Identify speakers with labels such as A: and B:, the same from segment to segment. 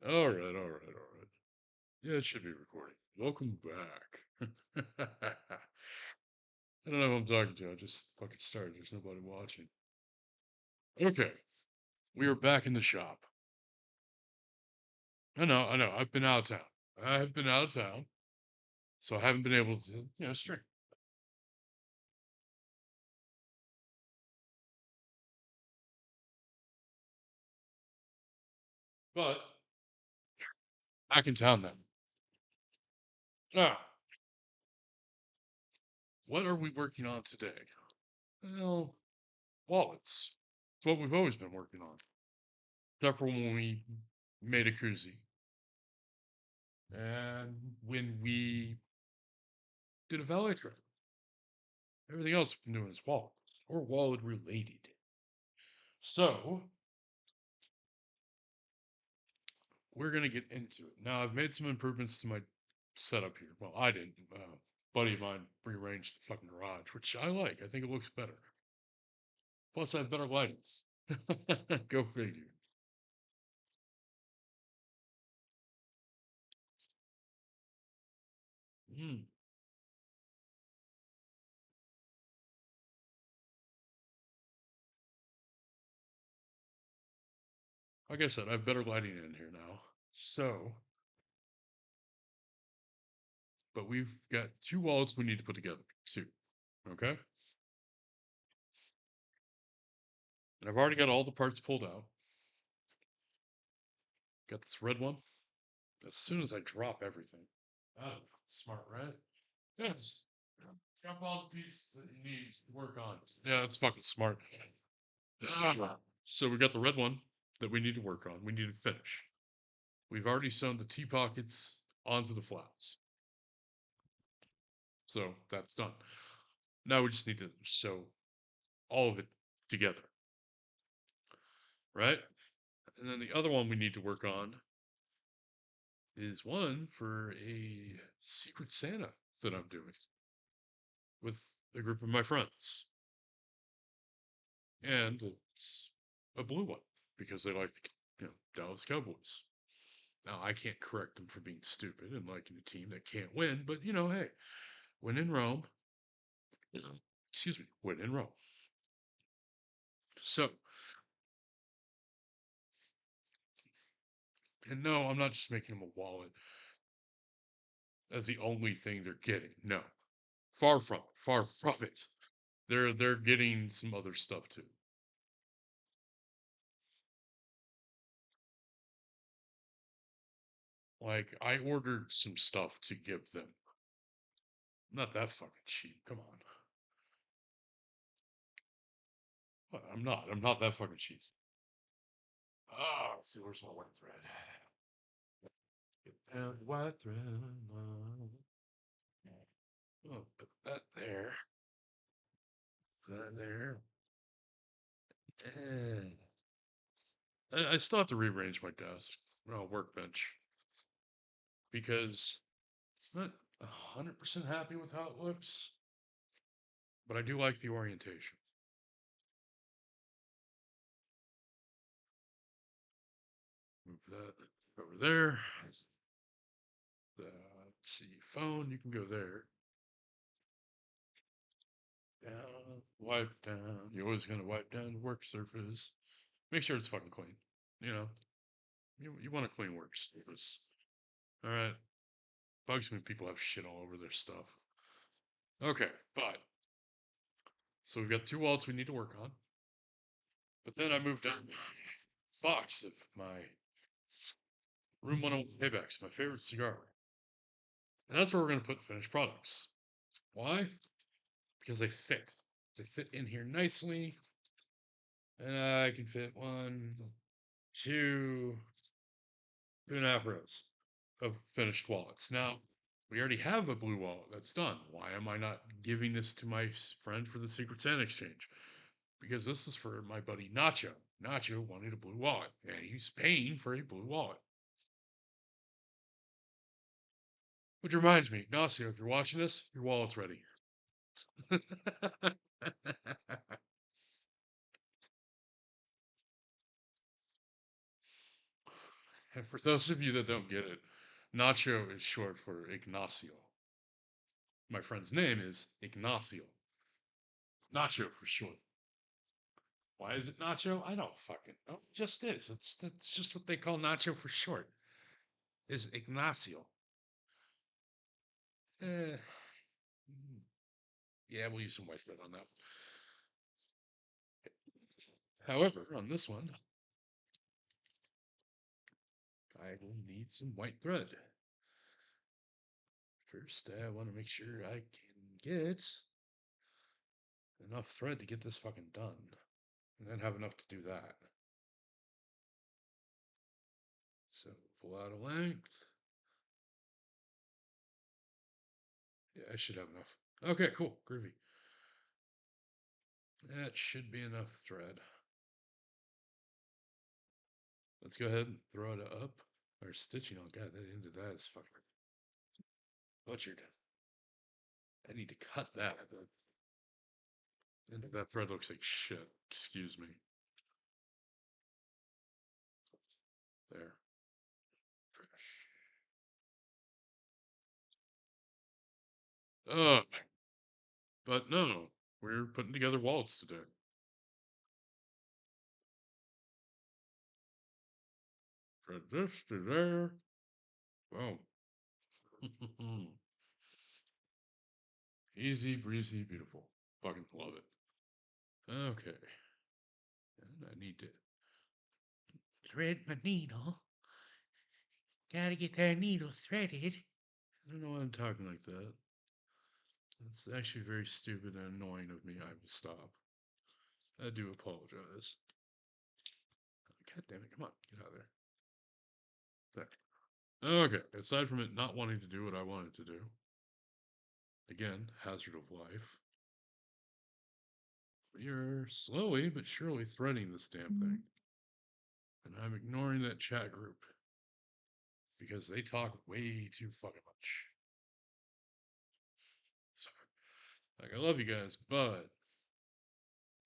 A: All right, all right, all right. Yeah, it should be recording. Welcome back. I don't know who I'm talking to. I just fucking started. There's nobody watching. Okay, we are back in the shop. I know. I've been out of town. I have been out of town, so I haven't been able to, stream. But back in town then. Now, what are we working on today? Well, wallets. It's what we've always been working on. Except for when we made a koozie. And when we did a valet trip. Everything else we've been doing is wallet or wallet related. So we're gonna get into it. Now I've made some improvements to my setup here. Well, I didn't. Buddy of mine rearranged the fucking garage, which I like. I think it looks better. Plus, I have better lighting. Go figure. Hmm. Like I said, I have better lighting in here now. So, but we've got two wallets we need to put together. Two. Okay. And I've already got all the parts pulled out. Got this red one. As soon as I drop everything. Oh, smart, right? Yes. Drop all the pieces that you need to work on. Yeah, that's fucking smart. Ah. So we got the red one that we need to work on. We need to finish. We've already sewn the T pockets onto the flats. So that's done. Now we just need to sew all of it together. Right? And then the other one we need to work on is one for a Secret Santa that I'm doing with a group of my friends. And it's a blue one because they like the Dallas Cowboys. Now I can't correct them for being stupid and liking a team that can't win, but hey, win in Rome. Excuse me, win in Rome. So, and no, I'm not just making them a wallet as the only thing they're getting. No, far from it. Far from it. They're getting some other stuff too. Like I ordered some stuff to give them. I'm not that fucking cheap. Come on. I'm not. I'm not that fucking cheap. Ah, let's see. Where's my white thread? And white thread. Oh, put that there. That there. And I still have to rearrange my desk, workbench, because I'm not 100% happy with how it looks, but I do like the orientation. Move that over there. Let's see, phone, you can go there. Down, wipe down. You're always going to wipe down the work surface. Make sure it's fucking clean. You know, you want a clean work surface. All right. Bugs me when people have shit all over their stuff. Okay, but so we've got two wallets we need to work on. But then I moved on box of my Room 101 Paybacks, my favorite cigar. And that's where we're going to put finished products. Why? Because they fit. They fit in here nicely. And I can fit one, two, 2.5 rows of finished wallets. Now, we already have a blue wallet that's done. Why am I not giving this to my friend for the Secret Santa exchange? Because this is for my buddy Nacho. Nacho wanted a blue wallet, and he's paying for a blue wallet. Which reminds me, Nacio, if you're watching this, your wallet's ready. And for those of you that don't get it, Nacho is short for Ignacio. My friend's name is Ignacio. Nacho for short. Why is it Nacho? I don't fucking know. It just is. That's just what they call Nacho for short. Is Ignacio. Eh, yeah, we'll use some white thread on that. However, on this one, I will need some white thread. First, I want to make sure I can get enough thread to get this fucking done. And then have enough to do that. So, full out of length. Yeah, I should have enough. Okay, cool. Groovy. That should be enough thread. Let's go ahead and throw it up. Or stitching. Oh, God, that end of that is fucking butchered. I need to cut that. The end of that thread looks like shit. Excuse me. There. Trash. Oh, but no. We're putting together wallets today. From this to there. Boom. Easy breezy, beautiful. Fucking love it. Okay. And I need to thread my needle. Gotta get that needle threaded. I don't know why I'm talking like that. That's actually very stupid and annoying of me. I will stop. I do apologize. God damn it. Come on. Get out of there. There. Okay. Aside from it not wanting to do what I wanted to do, again, hazard of life. We are slowly but surely threading this damn thing. And I'm ignoring that chat group because they talk way too fucking much. So, like, I love you guys, but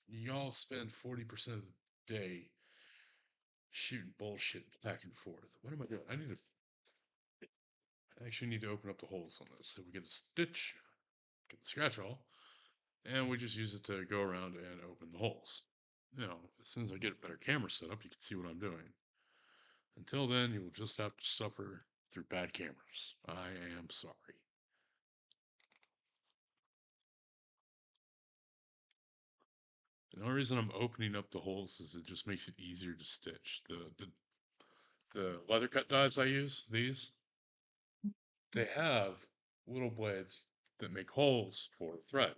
A: y'all spend 40% of the day shooting bullshit back and forth. What am I doing? I actually need to open up the holes on this. So we get a stitch, get the scratch all, and we just use it to go around and open the holes. You know, as soon as I get a better camera set up, you can see what I'm doing. Until then, you will just have to suffer through bad cameras. I am sorry. The only reason I'm opening up the holes is it just makes it easier to stitch. The leather cut dies I use, these, they have little blades that make holes for thread,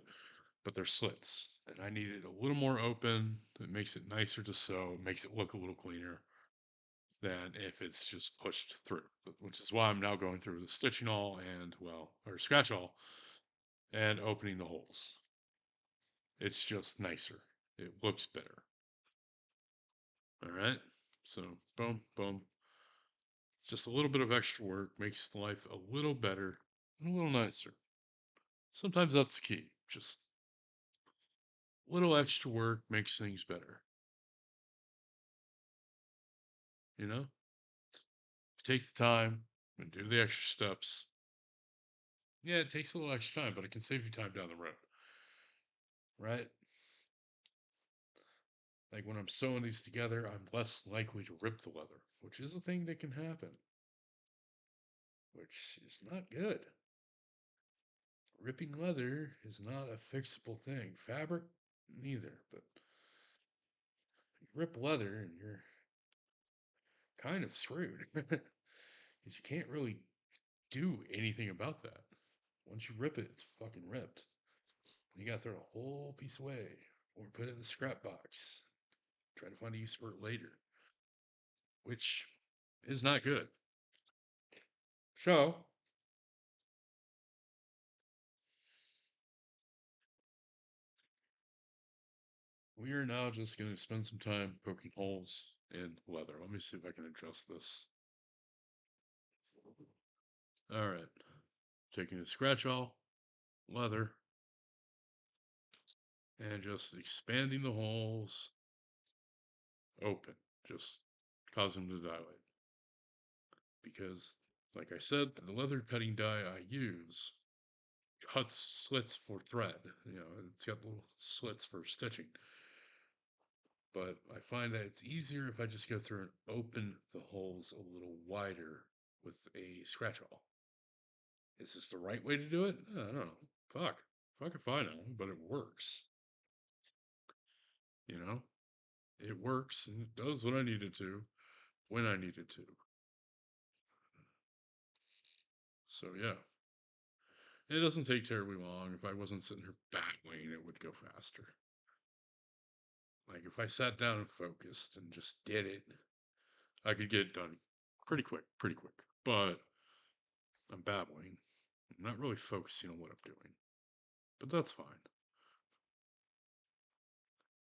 A: but they're slits. And I need it a little more open. It makes it nicer to sew, makes it look a little cleaner than if it's just pushed through, which is why I'm now going through the stitching awl and, well, or scratch awl and opening the holes. It's just nicer. It looks better. All right. So, boom, boom. Just a little bit of extra work makes life a little better and a little nicer. Sometimes that's the key. Just a little extra work makes things better. You know? Take the time and do the extra steps. Yeah, it takes a little extra time, but it can save you time down the road. Right? Like when I'm sewing these together, I'm less likely to rip the leather, which is a thing that can happen, which is not good. Ripping leather is not a fixable thing. Fabric, neither. But you rip leather and you're kind of screwed because you can't really do anything about that. Once you rip it, it's fucking ripped. You gotta throw a whole piece away or put it in the scrap box. Try to find a use for it later, which is not good. So, we are now just going to spend some time poking holes in leather. Let me see if I can adjust this. All right. Taking a scratch awl, leather, and just expanding the holes open. Just cause them to dilate. because, like I said, the leather cutting die I use cuts slits for thread. It's got little slits for stitching. But I find that it's easier if I just go through and open the holes a little wider with a scratch awl. Is this the right way to do it? I don't know. Fuck if I know, but it works. You know, it works and it does what I needed to when I needed to. So yeah, it doesn't take terribly long. If I wasn't sitting here battling, it would go faster. Like if I sat down and focused and just did it, I could get it done pretty quick, pretty quick. But I'm babbling. I'm not really focusing on what I'm doing. But that's fine.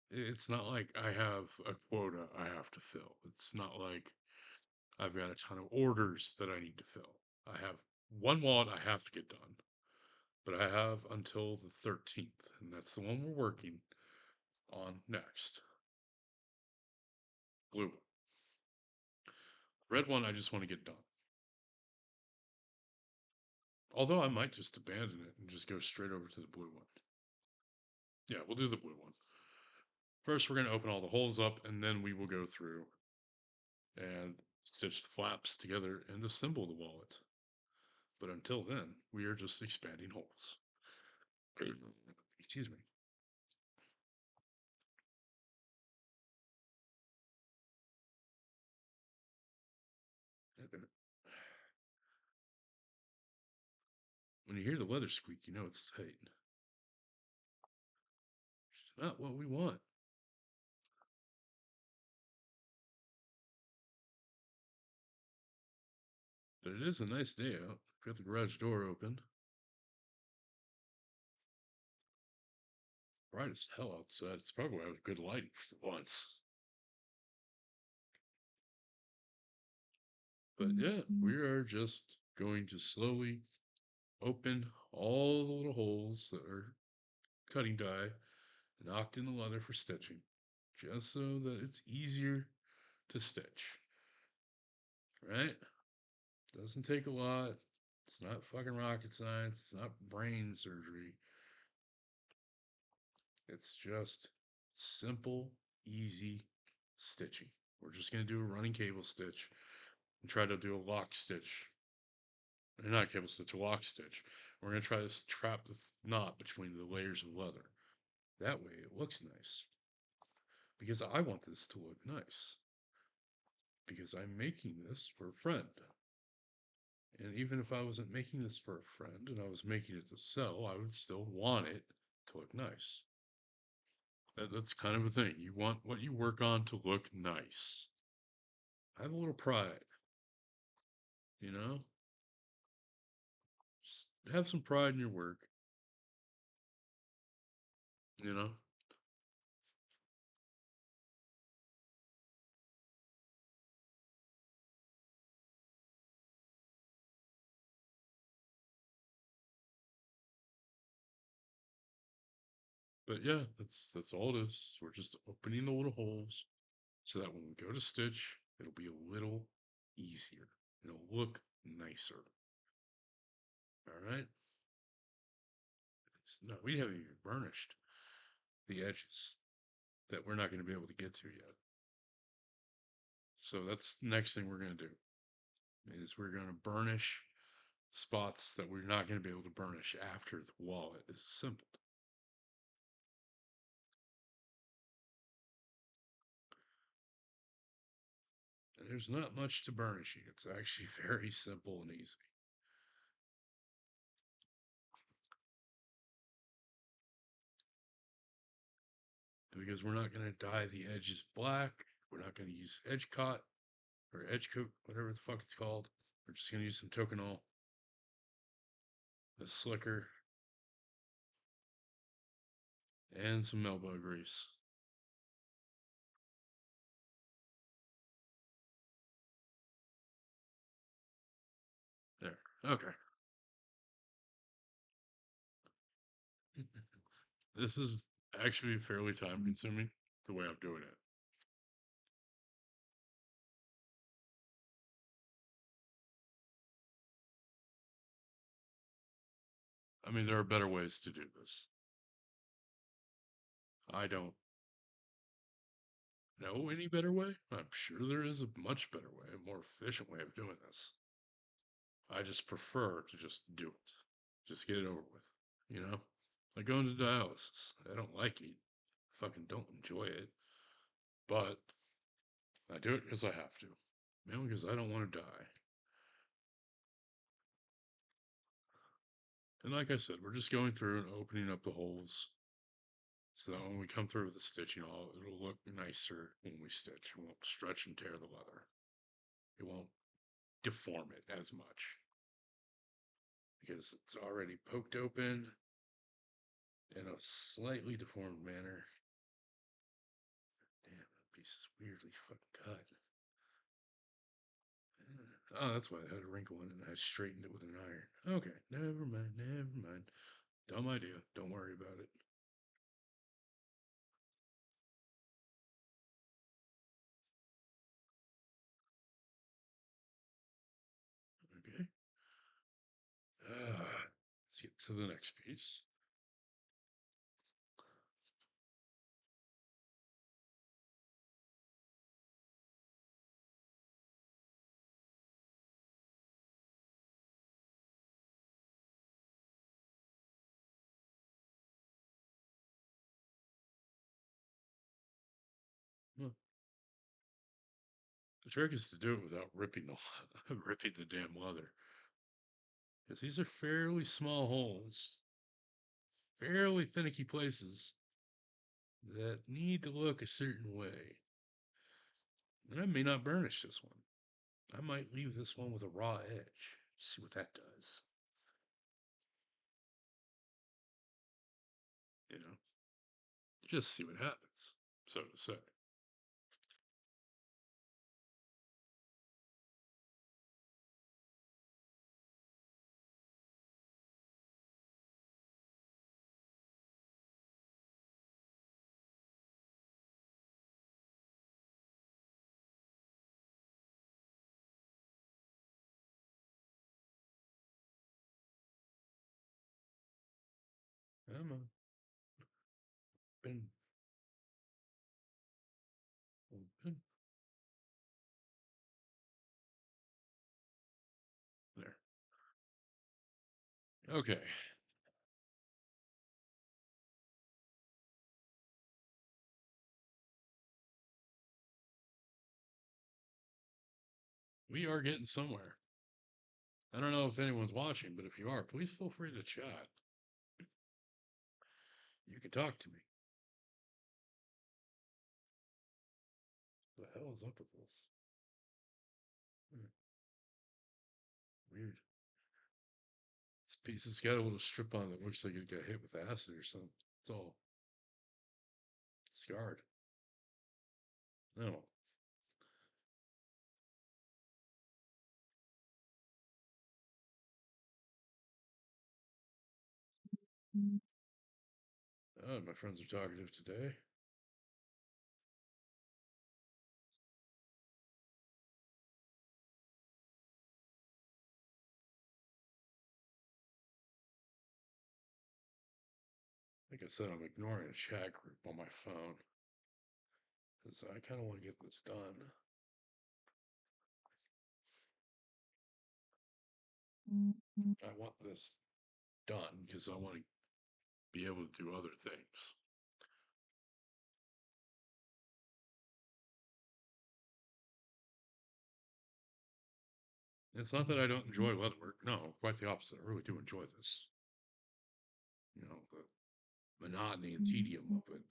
A: It's not like I have a quota I have to fill. It's not like I've got a ton of orders that I need to fill. I have one wallet I have to get done, but I have until the 13th, and that's the one we're working on next. Blue. Red one, I just want to get done. Although I might just abandon it and just go straight over to the blue one. Yeah, we'll do the blue one. First, we're going to open all the holes up, and then we will go through and stitch the flaps together and assemble the wallet. But until then, we are just expanding holes. Excuse me. When you hear the leather squeak, you know it's tight. It's not what we want. But it is a nice day out. Got the garage door open. Bright as hell outside. It's probably why I have good lighting for once. But yeah, we are just going to slowly open all the little holes that are cutting die knocked in the leather for stitching, just so that it's easier to stitch. Right? Doesn't take a lot. It's not fucking rocket science. It's not brain surgery. It's just simple, easy stitching. We're just going to do a running cable stitch and try to do a lock stitch. Not cable stitch, a lock stitch. We're going to try to trap the knot between the layers of leather. That way it looks nice. Because I want this to look nice. Because I'm making this for a friend. And even if I wasn't making this for a friend and I was making it to sell, I would still want it to look nice. That's kind of a thing. You want what you work on to look nice. Have a little pride, you know? Just have some pride in your work, you know? But yeah, that's all it is. We're just opening the little holes so that when we go to stitch, it'll be a little easier. It'll look nicer. All right? No, we haven't even burnished the edges that we're not going to be able to get to yet. So that's the next thing we're going to do is we're going to burnish spots that we're not going to be able to burnish after the wallet is assembled. And there's not much to burnishing. It's actually very simple and easy. And because we're not going to dye the edges black, we're not going to use edge coat or edge coat, whatever the fuck it's called. We're just going to use some Tokonol, a slicker, and some elbow grease. There. Okay. This is actually fairly time consuming the way I'm doing it. I mean, there are better ways to do this. I don't know any better way. I'm sure there is a much better way, a more efficient way of doing this. I just prefer to just do it. Just get it over with. You know? Like going to dialysis. I don't like it. Fucking don't enjoy it. But I do it because I have to. Mainly because I don't want to die. And like I said, we're just going through and opening up the holes so that when we come through with the stitching, it'll look nicer when we stitch. It won't stretch and tear the leather. It won't deform it as much because it's already poked open in a slightly deformed manner. Damn, that piece is weirdly fucking cut. Oh, that's why it had a wrinkle in it and I straightened it with an iron. Okay, never mind, never mind. Dumb idea. Don't worry about it. Okay. Let's get to the next piece. Well, the trick is to do it without ripping the ripping the damn leather, because these are fairly small holes, fairly finicky places that need to look a certain way. And I may not burnish this one. I might leave this one with a raw edge. See what that does. You know, just see what happens, so to say. I'm open, open. There. Okay. We are getting somewhere. I don't know if anyone's watching, but if you are, please feel free to chat. You can talk to me. What the hell is up with this? Hmm, weird. This piece has got a little strip on it that looks like it got hit with acid or something. It's all scarred. No. Oh, my friends are talkative today. Like I said, I'm ignoring a chat group on my phone because I kind of want to get this done. I want this done because I want to be able to do other things. It's not that I don't enjoy leather work. No, quite the opposite. I really do enjoy this. You know, the monotony and tedium of it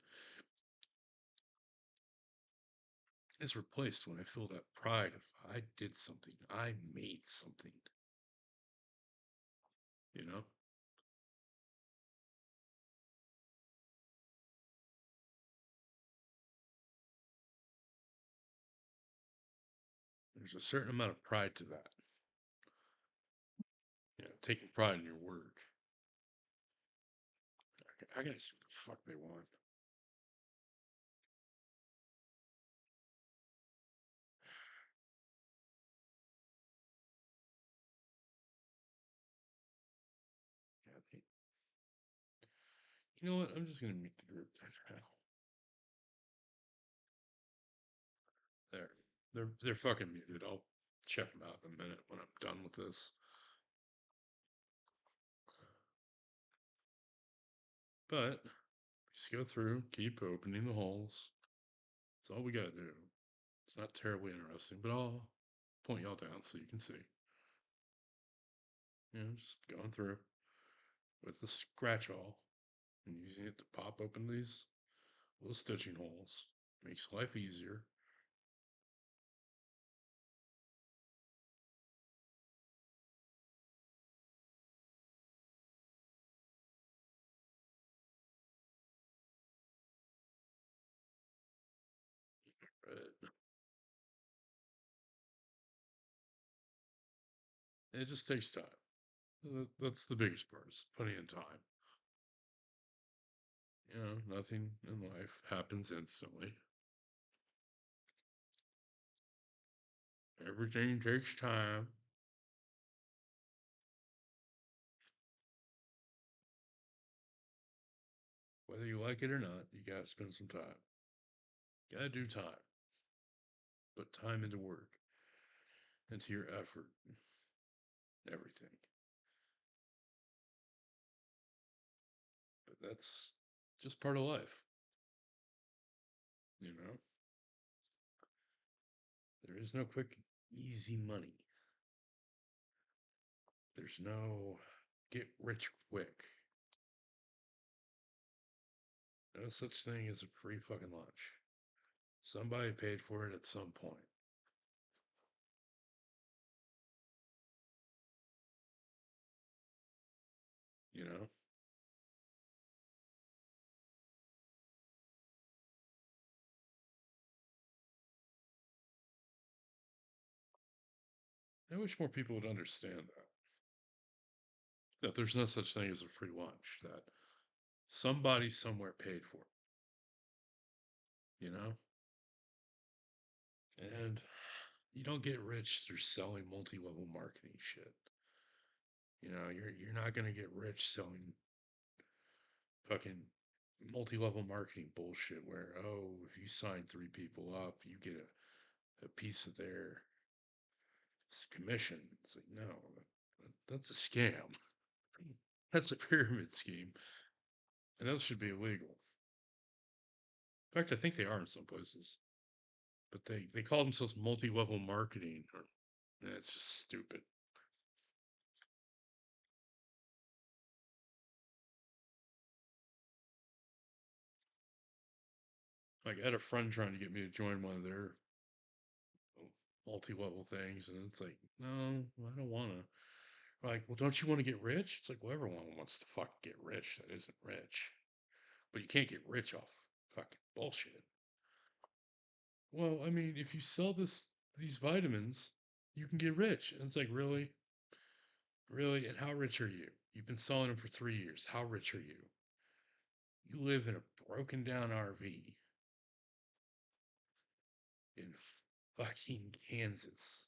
A: is replaced when I feel that pride of I did something, I made something. You know, there's a certain amount of pride to that. You know, taking pride in your work. I gotta see what the fuck they want. God, You know what? I'm just gonna mute the group now. There. They're fucking muted. I'll check them out in a minute when I'm done with this. But just go through, keep opening the holes. That's all we gotta do. It's not terribly interesting, but I'll point y'all down so you can see. You know, just going through with the scratch awl and using it to pop open these little stitching holes. Makes life easier. But it just takes time. That's the biggest part, is putting in time. You know, nothing in life happens instantly. Everything takes time. Whether you like it or not, you gotta spend some time. Gotta do time. Put time into work, into your effort, everything. But that's just part of life, you know? There is no quick, easy money. There's no get rich quick. No such thing as a free fucking lunch. Somebody paid for it at some point. You know? I wish more people would understand that. That there's no such thing as a free lunch. That somebody somewhere paid for it. You know? And you don't get rich through selling multi-level marketing shit. You know, you're not gonna get rich selling fucking multi-level marketing bullshit where, oh, if you sign three people up, you get a piece of their commission. It's like, no, that's a scam. That's a pyramid scheme, and those should be illegal. In fact, I think they are in some places, but they call themselves multi-level marketing, and it's just stupid. Like, I had a friend trying to get me to join one of their multi-level things, and it's like, no, I don't want to. Like, well, don't you want to get rich? It's like, well, everyone wants to fucking get rich that isn't rich. But you can't get rich off fucking bullshit. Well, I mean, if you sell these vitamins, you can get rich. And it's like, really? Really? And how rich are you? You've been selling them for 3 years. How rich are you? You live in a broken down RV in fucking Kansas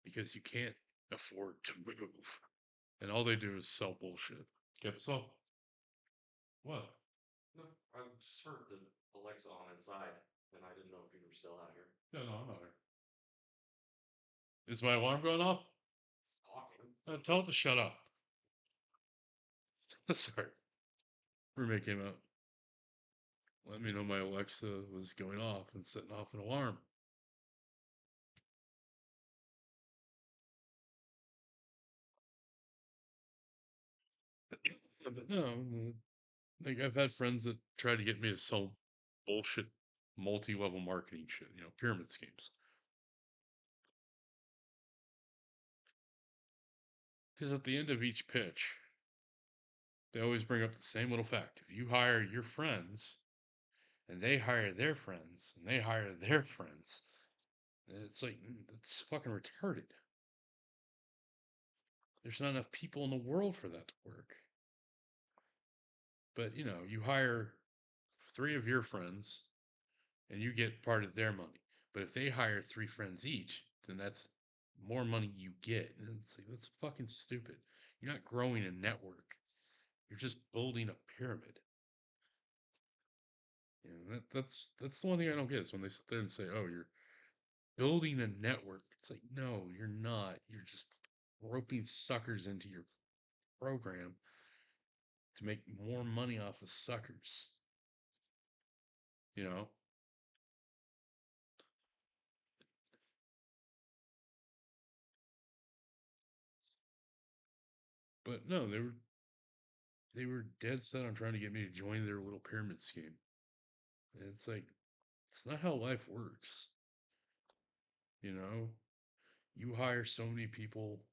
A: because you can't afford to move. And all they do is sell bullshit. Get so what?
B: No, I just heard the Alexa on inside, and I didn't know if you were still out here.
A: Yeah, no, I'm not here. Is my alarm going off?
B: It's talking.
A: Tell it to shut up. Sorry. Roommate came out. Let me know my Alexa was going off and setting off an alarm. But no, like I've had friends that try to get me to sell bullshit multi-level marketing shit, you know, pyramid schemes. Because at the end of each pitch, they always bring up the same little fact. If you hire your friends and they hire their friends and they hire their friends, it's like it's fucking retarded. There's not enough people in the world for that to work. But you know, you hire three of your friends and you get part of their money. But if they hire three friends each, then that's more money you get. And it's like that's fucking stupid. You're not growing a network. You're just building a pyramid. You know, that's the one thing I don't get is when they sit there and say, "Oh, you're building a network." It's like, no, you're not. You're just roping suckers into your program to make more money off of suckers. You know, but no, they were dead set on trying to get me to join their little pyramid scheme. And it's like it's not how life works. You know, you hire so many people,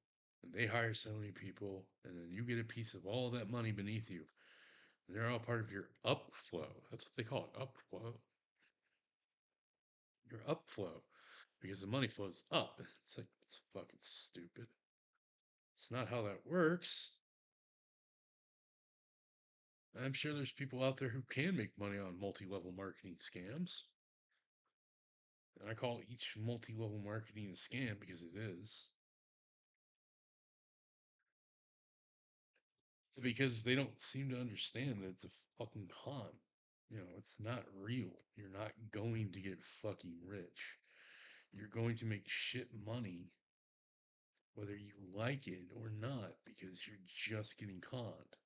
A: and they hire so many people, and then you get a piece of all that money beneath you. And they're all part of your upflow. That's what they call it, upflow. Your upflow, because the money flows up. It's like it's fucking stupid. It's not how that works. I'm sure there's people out there who can make money on multi-level marketing scams. And I call each multi-level marketing a scam because it is. Because they don't seem to understand that it's a fucking con. You know, it's not real. You're not going to get fucking rich. You're going to make shit money whether you like it or not because you're just getting conned.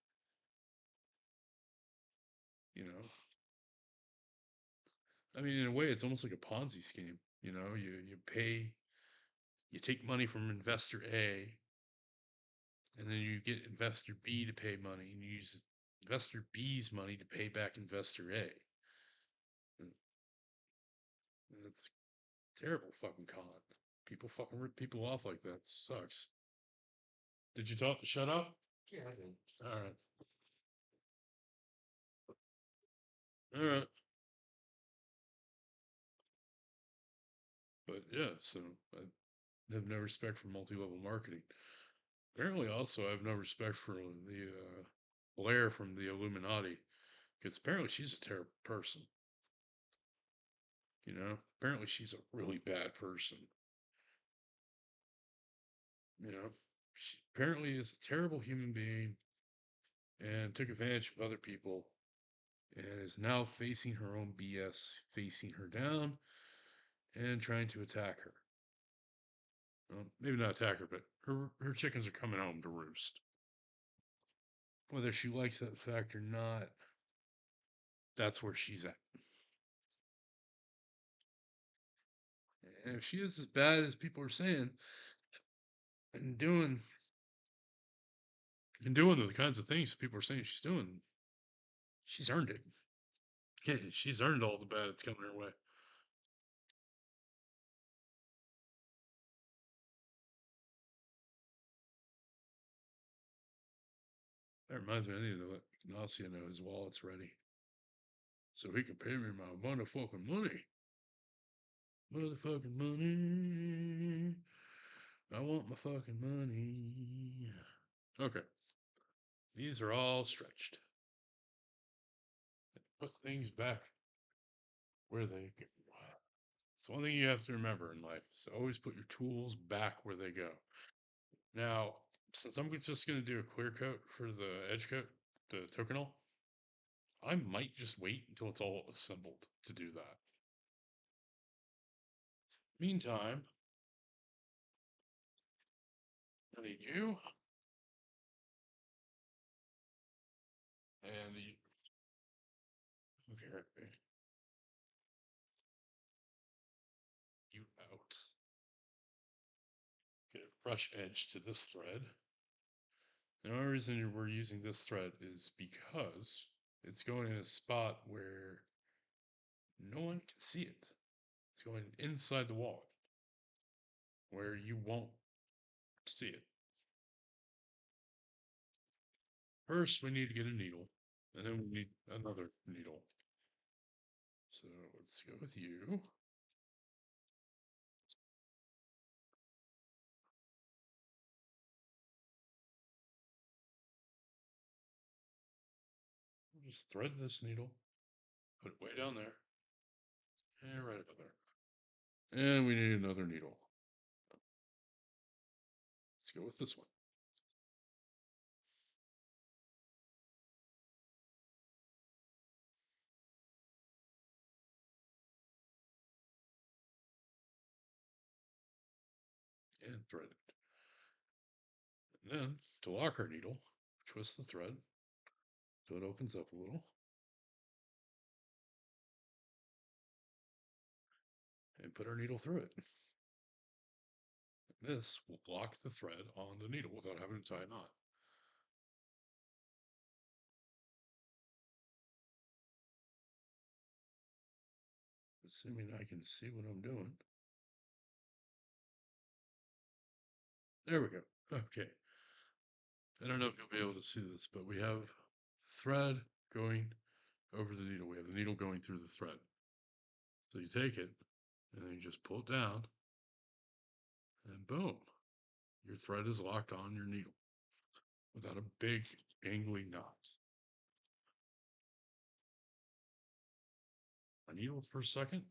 A: You know, I mean, in a way, it's almost like a Ponzi scheme. You know, you take money from investor A, and then you get investor B to pay money, and you use investor B's money to pay back investor A. And that's terrible fucking con. People fucking rip people off like that. Sucks. Did you talk to shut up?
B: Yeah, I did.
A: All right. All right. But yeah, so I have no respect for multi-level marketing. Apparently, also, I have no respect for the Blair from the Illuminati because apparently she's a terrible person. You know, apparently she's a really bad person. You know, she apparently is a terrible human being and took advantage of other people and is now facing her own BS, facing her down and trying to attack her. Well, maybe not attack her, but her chickens are coming home to roost. Whether she likes that fact or not, that's where she's at. And if she is as bad as people are saying and doing the kinds of things people are saying she's doing, she's earned it. Yeah, she's earned all the bad that's coming her way. That reminds me, I need to let Ignacio know his wallet's ready so he can pay me my motherfucking money. Motherfucking money. I want my fucking money. Okay, these are all stretched. Put things back where they go. It's one thing you have to remember in life is always put your tools back where they go. Now, since I'm just going to do a clear coat for the edge coat, the Tokenol, I might just wait until it's all assembled to do that. Meantime, I need you and the okay, you out. Get a brush edge to this thread. The only reason we're using this thread is because it's going in a spot where no one can see it. It's going inside the wall where you won't see it. First, we need to get a needle, and then we need another needle. So let's go with you. Just thread this needle, put it way down there, and right about there. And we need another needle. Let's go with this one. and thread it. And then to lock our needle, twist the thread so it opens up a little. And put our needle through it. This will lock the thread on the needle without having to tie a knot. Assuming I can see what I'm doing. There we go. Okay. I don't know if you'll be able to see this, but we have thread going over the needle. We have the needle going through the thread. So you take it and then you just pull it down and boom, your thread is locked on your needle without a big angly knot. My needle for a second.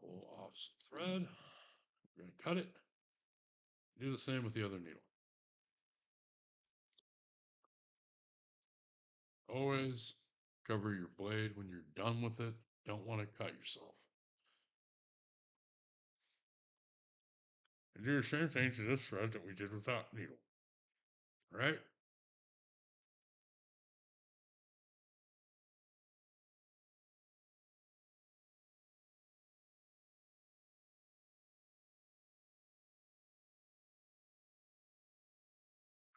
A: Pull off some thread. We're going to cut it. Do the same with the other needle. Always cover your blade when you're done with it. Don't want to cut yourself. And do the same thing to this thread that we did with that needle. Right?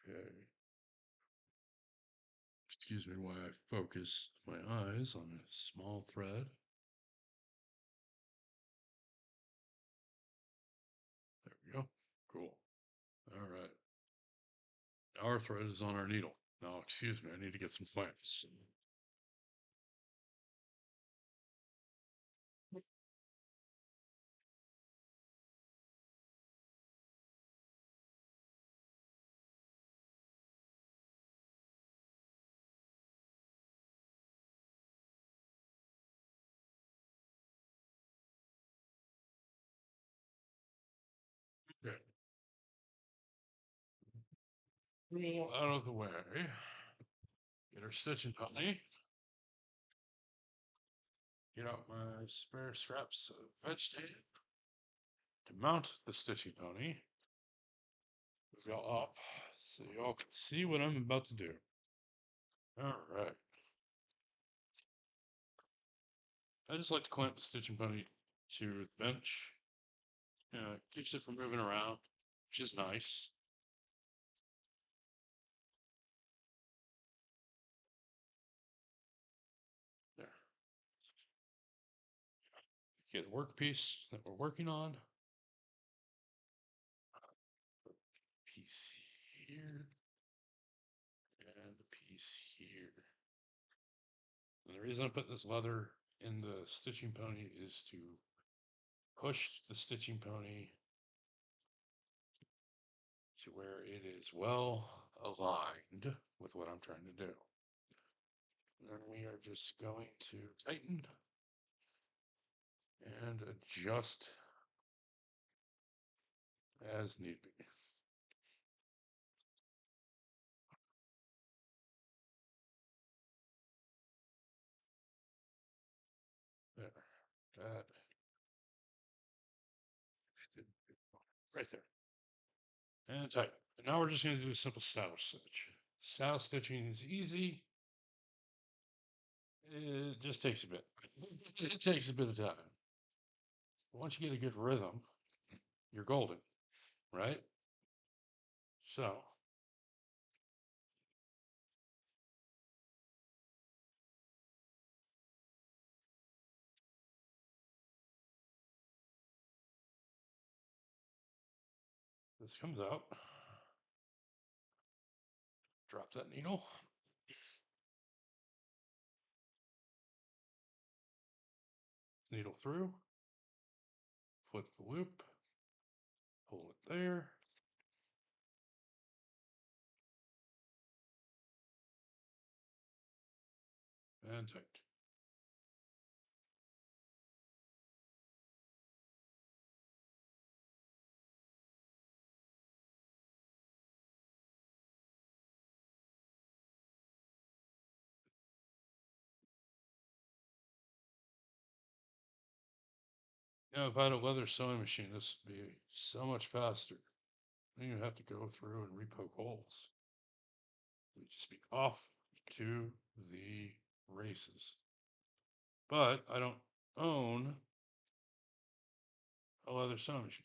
A: Okay. Excuse me while I focus my eyes on a small thread. There we go. Cool. All right. Our thread is on our needle. Now, excuse me, I need to get some clamps. Okay. Roll out of the way. Get our stitching putty. Get out my spare scraps of veg tape to mount the stitching pony. Move y'all up so y'all can see what I'm about to do. All right. I just like to clamp the stitching pony to the bench. Keeps it from moving around, which is nice. There. Get a workpiece that we're working on. Piece here. And a piece here. And the reason I put this leather in the stitching pony is to push the stitching pony to where it is well aligned with what I'm trying to do. And then we are just going to tighten and adjust as need be. There, that, right there. And tighten. And now we're just going to do a simple saddle stitch. Saddle stitching is easy. It just takes a bit. It takes a bit of time. Once you get a good rhythm, you're golden, right? So, this comes out. Drop that needle. Needle through. Flip the loop. Pull it there. And tight. Now, if I had a leather sewing machine, this would be so much faster. Then you have to go through and repoke holes. It would just be off to the races. But I don't own a leather sewing machine.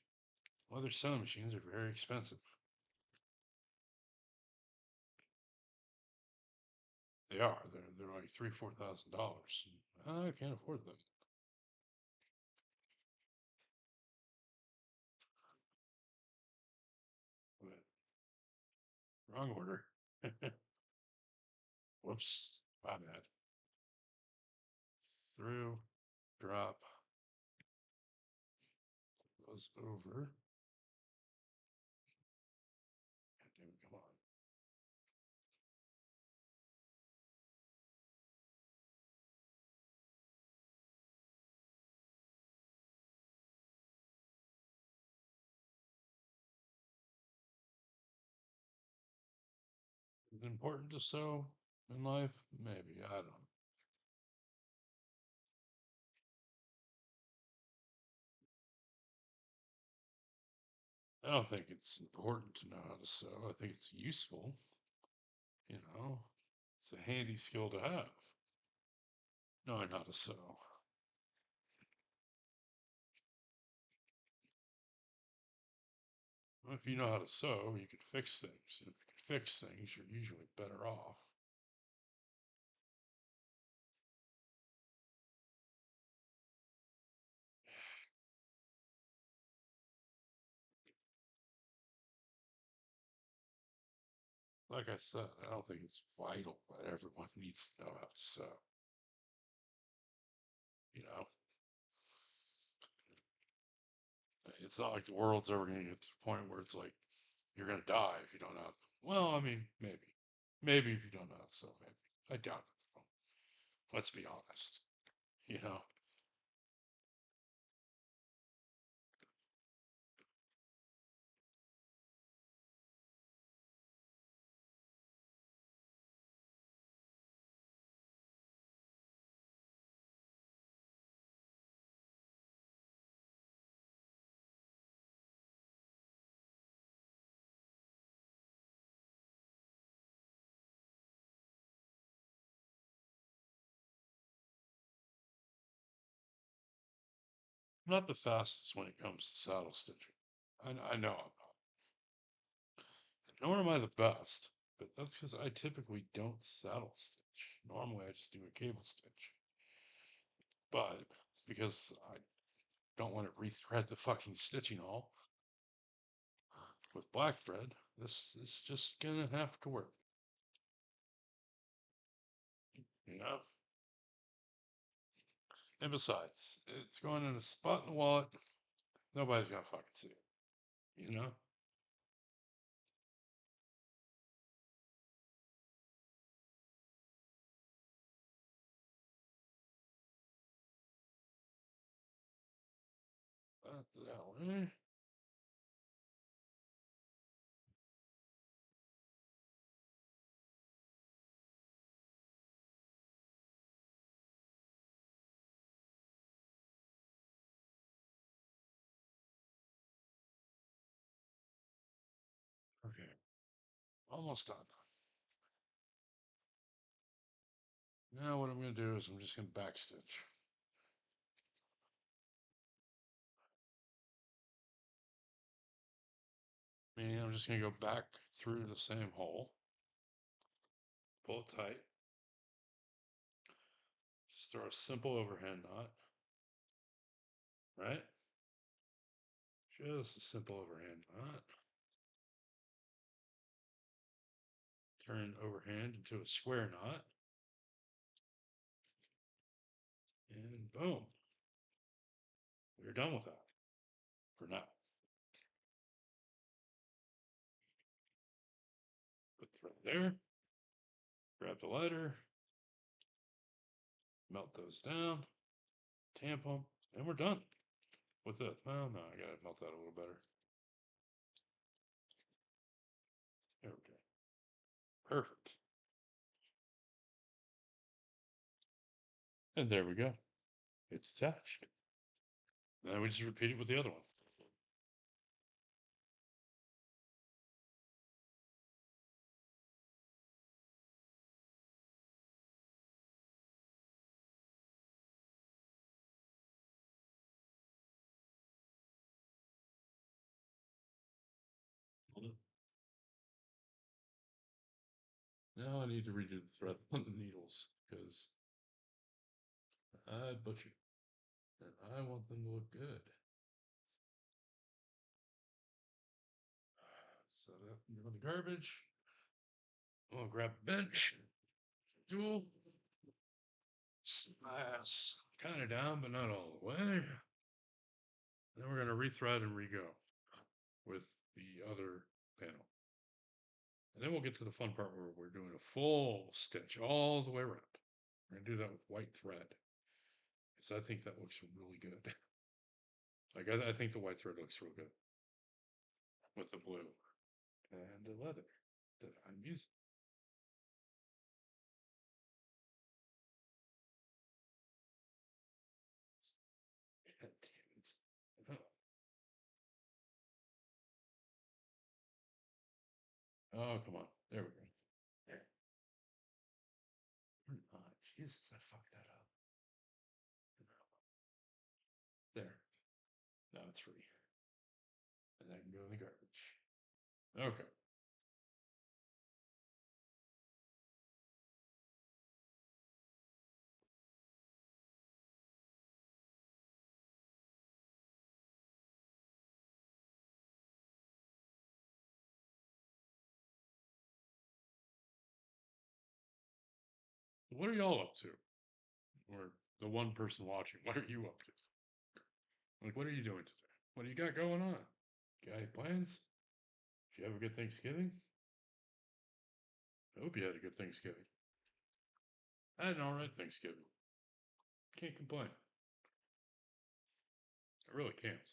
A: Leather sewing machines are very expensive. They are. They're like $3,000-$4,000. I can't afford that. But wrong order. Whoops. My bad. Through, drop, goes over. Damn it, come on. Is it important to sew in life? Maybe. I don't know. I don't think it's important to know how to sew. I think it's useful. You know, it's a handy skill to have, knowing how to sew. Well, if you know how to sew, you can fix things. And if you can fix things, you're usually better off. Like I said, I don't think it's vital that everyone needs to know how to sew. You know, it's not like the world's ever going to get to the point where it's like you're going to die if you don't know. Well, I mean, maybe. Maybe if you don't know how to sew, maybe. I doubt it. Let's be honest. You know, I'm not the fastest when it comes to saddle stitching. I know I'm not. Nor am I the best, but that's because I typically don't saddle stitch. Normally, I just do a cable stitch. But because I don't want to rethread the fucking stitching all with black thread, this is just gonna have to work. You know? And besides, it's going in a spot in the wallet. Nobody's gonna fucking see it. You know? That way. Okay. Almost done. Now what I'm gonna do is I'm just gonna backstitch. Meaning I'm just gonna go back through the same hole. Pull it tight. Just throw a simple overhand knot. Right? Just a simple overhand knot. Turn overhand into a square knot. And boom. We're done with that for now. Put the thread there. Grab the lighter. Melt those down. Tamp them. And we're done with it. Oh, no, I gotta melt that a little better. There we go. Perfect. And there we go. It's attached. Then we just repeat it with the other one. Now I need to redo the thread on the needles because I butchered and I want them to look good. So that go in the garbage. I'm gonna grab a bench, stool, slice kind of down, but not all the way. Then we're gonna rethread and rego with the other panel. And then we'll get to the fun part where we're doing a full stitch all the way around. We're gonna do that with white thread. Because I think that looks really good. Like I think the white thread looks real good. With the blue and the leather that I'm using. God damn it. Oh, come on. There we go. There. Oh, Jesus, I fucked that up. There. Now it's free. And that can go in the garbage. Okay. What are y'all up to? Or the one person watching, what are you up to? Like, what are you doing today? What do you got going on? Got any plans? Did you have a good Thanksgiving? I hope you had a good Thanksgiving. I had an alright Thanksgiving. Can't complain. I really can't.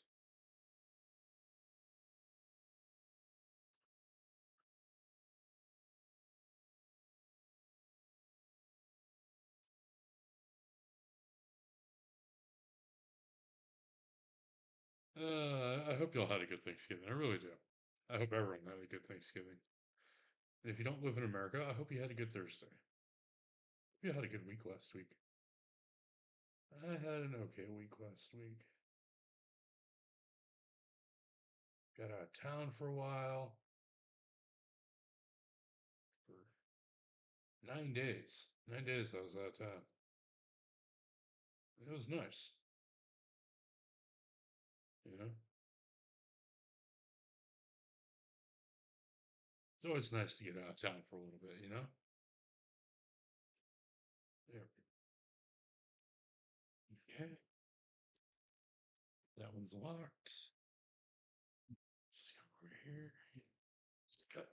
A: I hope y'all had a good Thanksgiving. I really do. I hope everyone had a good Thanksgiving. And if you don't live in America, I hope you had a good Thursday. Hope you had a good week last week. I had an okay week last week. Got out of town for a while. For 9 days. 9 days I was out of town. It was nice. You know? It's always nice to get out of town for a little bit, you know? There. Okay. That one's locked. Just go over here. Cut.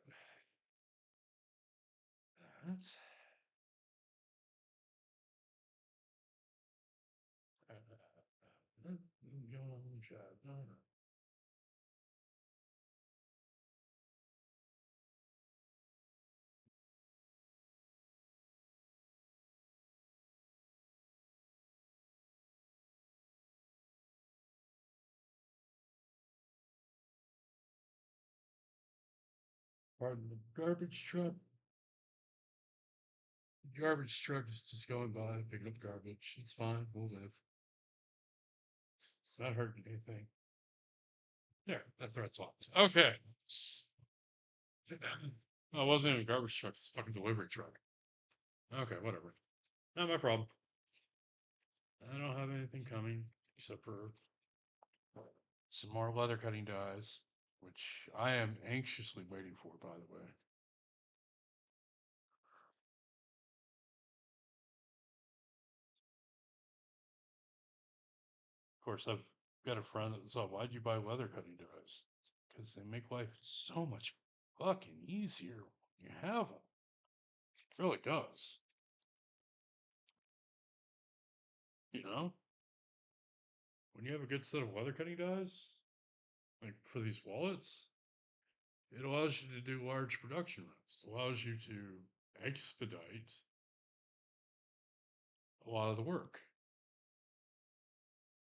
A: That. Pardon the garbage truck. The garbage truck is just going by, picking up garbage. It's fine. We'll live. It's not hurting anything. There, that thread's locked. Okay. Oh, it wasn't even a garbage truck. It's a fucking delivery truck. Okay, whatever. Not my problem. I don't have anything coming except for some more leather cutting dies, which I am anxiously waiting for, by the way. Of course, I've got a friend that's like, why'd you buy leather cutting dies? Because they make life so much fucking easier when you have them. It really does. You know? When you have a good set of leather cutting dies, like for these wallets, it allows you to do large production runs. It allows you to expedite a lot of the work.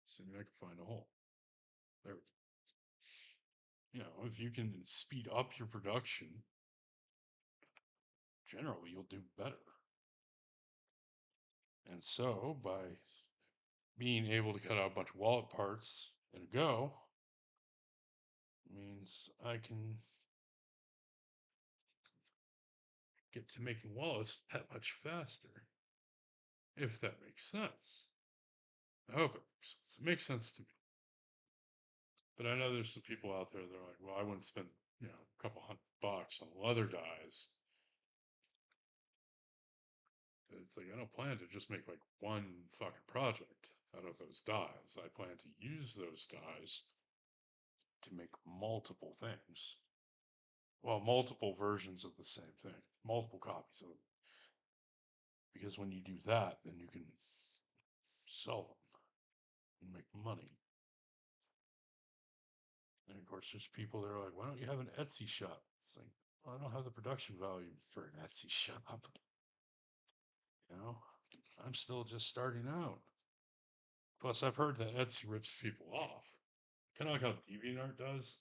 A: See if I can find a hole. if you can speed up your production, generally you'll do better. And so, by being able to cut out a bunch of wallet parts in a go, means I can get to making wallets that much faster, if that makes sense. I hope it makes sense. It makes sense to me. But I know there's some people out there that are like, well, I wouldn't spend, a couple $100 on leather dyes. But it's like, I don't plan to just make like one fucking project out of those dyes. I plan to use those dyes to make multiple things. Well, multiple versions of the same thing, multiple copies of it. Because when you do that, then you can sell them and make money. And of course, there's people that are like, why don't you have an Etsy shop? It's like, well, I don't have the production value for an Etsy shop. You know, I'm still just starting out. Plus, I've heard that Etsy rips people off. Kind of like how DeviantArt does.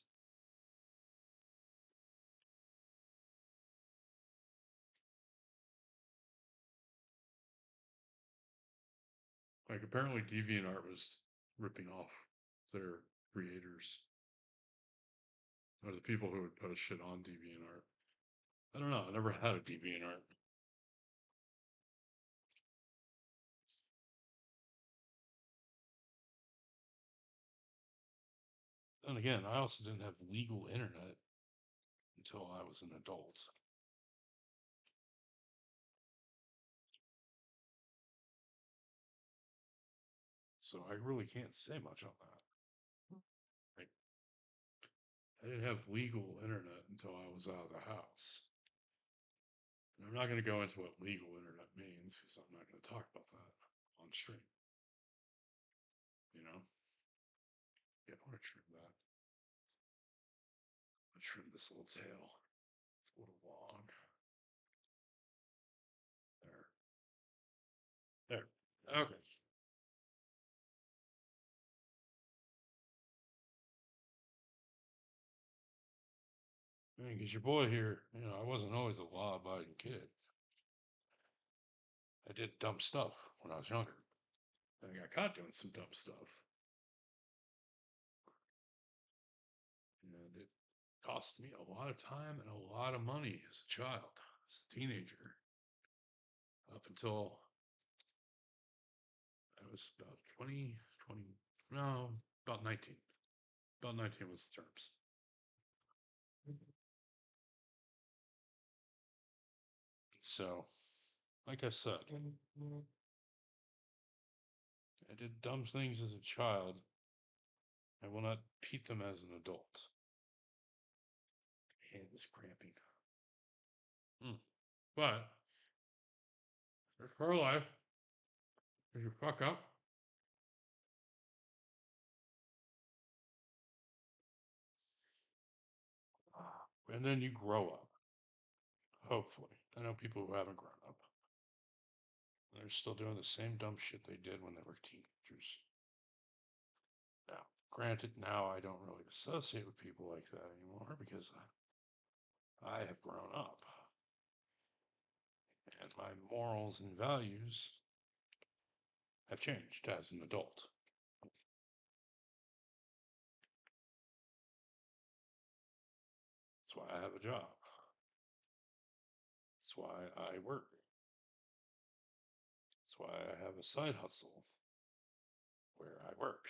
A: Like, apparently, DeviantArt was ripping off their creators, or the people who would post shit on DeviantArt. I don't know. I never had a DeviantArt. And again, I also didn't have legal internet until I was an adult. So I really can't say much on that. Like, I didn't have legal internet until I was out of the house. And I'm not going to go into what legal internet means because I'm not going to talk about that on stream. You know? Yeah, I want to trim that. I'm going to trim this little tail. It's a little long. There. There. Okay. I mean, because your boy here, I wasn't always a law abiding kid. I did dumb stuff when I was younger. And I got caught doing some dumb stuff. And it cost me a lot of time and a lot of money as a child, as a teenager, up until I was about 20, 20, no, about 19. About 19 was the terms. So, like I said, I did dumb things as a child. I will not repeat them as an adult. Hand is cramping. But, there's her life. If you fuck up, and then you grow up. Hopefully. I know people who haven't grown up. They're still doing the same dumb shit they did when they were teenagers. Now, granted, now I don't really associate with people like that anymore because I have grown up. And my morals and values have changed as an adult. That's why I have a job. That's why I work. That's why I have a side hustle where I work.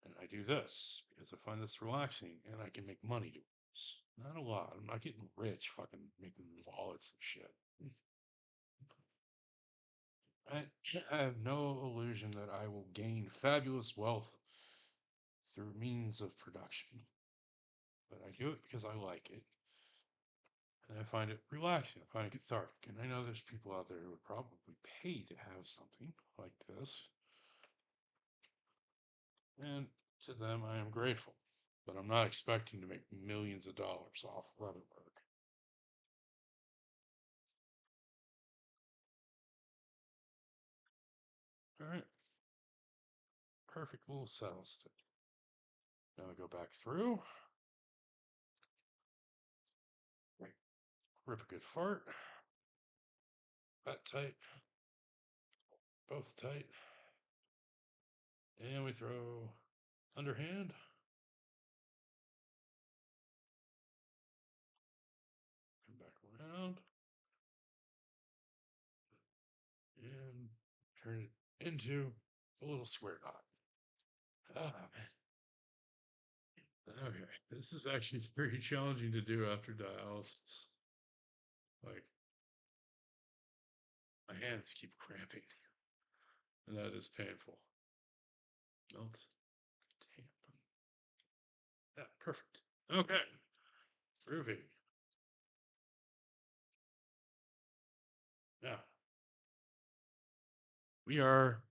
A: And I do this because I find this relaxing and I can make money doing this. Not a lot. I'm not getting rich fucking making wallets and shit. I have no illusion that I will gain fabulous wealth through means of production. But I do it because I like it. And I find it relaxing. I find it cathartic. And I know there's people out there who would probably pay to have something like this. And to them, I am grateful. But I'm not expecting to make millions of dollars off leather work. All right. Perfect little saddle stick. Now I go back through. Rip a good fart. That tight. Both tight. And we throw underhand. Come back around. And turn it into a little square knot. Ah, man. Okay. This is actually very challenging to do after dialysis. Like, my hands keep cramping. And that is painful. Melt. Dampen. Yeah, perfect. Okay. Groovy. Now, we are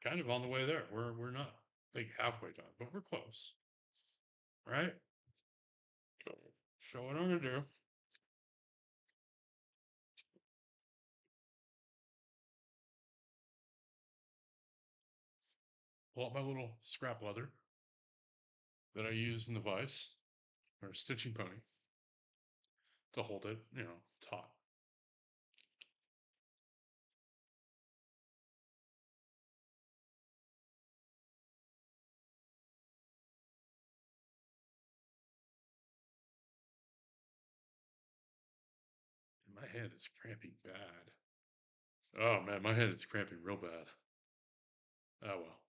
A: kind of on the way there. We're not like halfway done, but we're close. Right? So what I'm gonna do. Pull out my little scrap leather that I use in the vise or stitching pony to hold it, taut. And my hand is cramping bad. Oh man, my hand is cramping real bad. Oh well.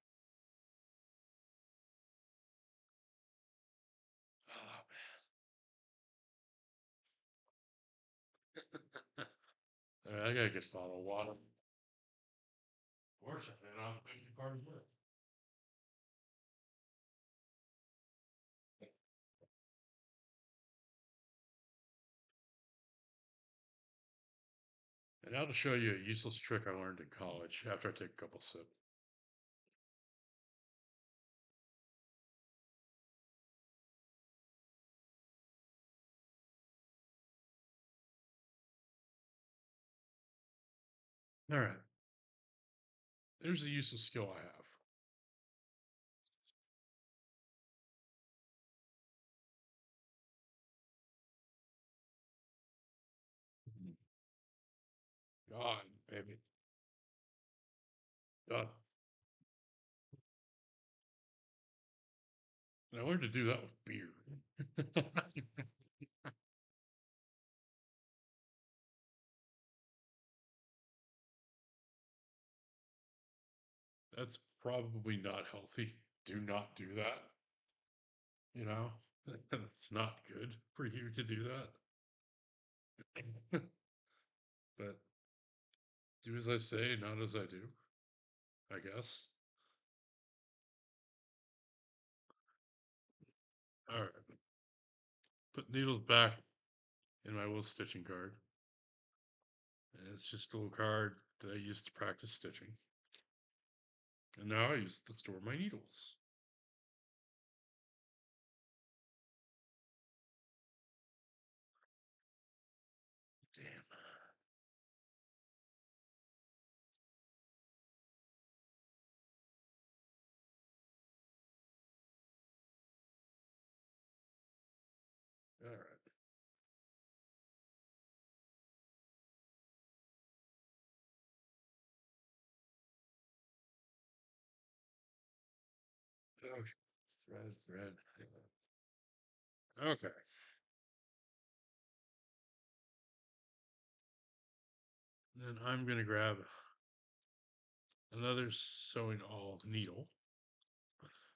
A: Oh man. All right, I gotta get a bottle of water. Fortunately, I don't think you part of it. And now to show you a useless trick I learned in college after I take a couple sips. All right. There's a useless skill I have. God, baby. God. And I learned to do that with beer. That's probably not healthy. Do not do that. You know, it's not good for you to do that. But do as I say, not as I do, I guess. All right. Put needles back in my little stitching card. And it's just a little card that I used to practice stitching. And now I use it to store my needles. Damn. All right. Okay. Thread. Okay. Then I'm going to grab another sewing all needle.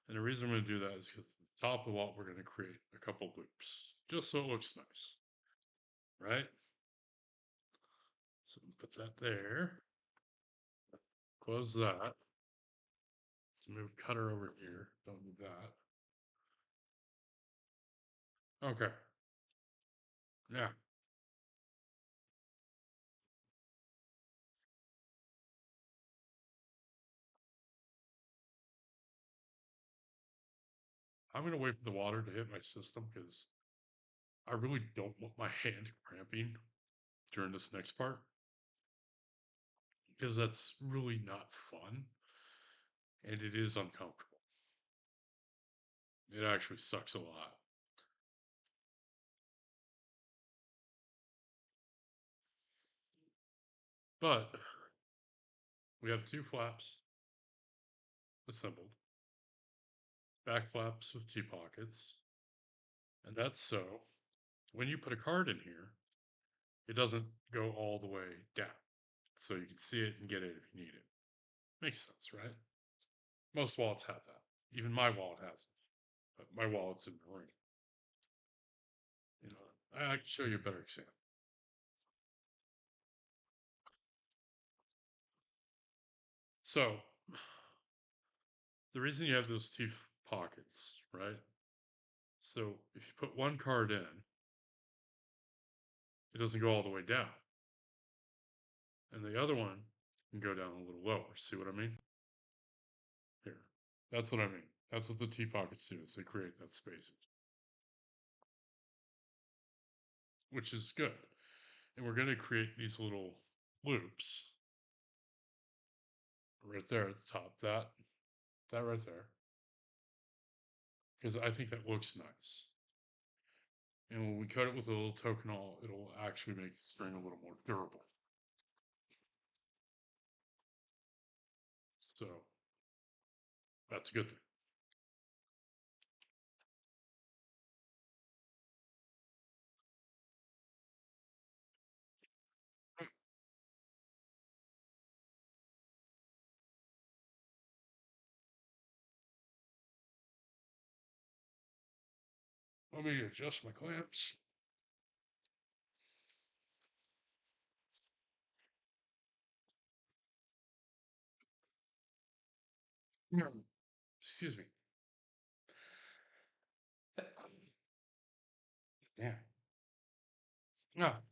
A: And the reason I'm going to do that is because at the top of what we're going to create a couple loops, just so it looks nice, right? So put that there. Close that. Let's move cutter over here. Don't need that. Okay. Now, I'm going to wait for the water to hit my system because I really don't want my hand cramping during this next part because that's really not fun and it is uncomfortable. It actually sucks a lot. But we have two flaps assembled, back flaps with T-pockets, and that's so when you put a card in here, it doesn't go all the way down. So you can see it and get it if you need it. Makes sense, right? Most wallets have that. Even my wallet has it. But my wallet's in the ring. You know, I can show you a better example. So the reason you have those two pockets, right? So if you put one card in, it doesn't go all the way down. And the other one can go down a little lower. See what I mean? Here. That's what I mean. That's what the T pockets do, is they create that spacing. Which is good. And we're going to create these little loops right there at the top. That right there. Because I think that looks nice. And when we cut it with a little tokenol, it'll actually make the string a little more durable. So that's a good thing. Let me adjust my clamps. Excuse me. Damn. Ah.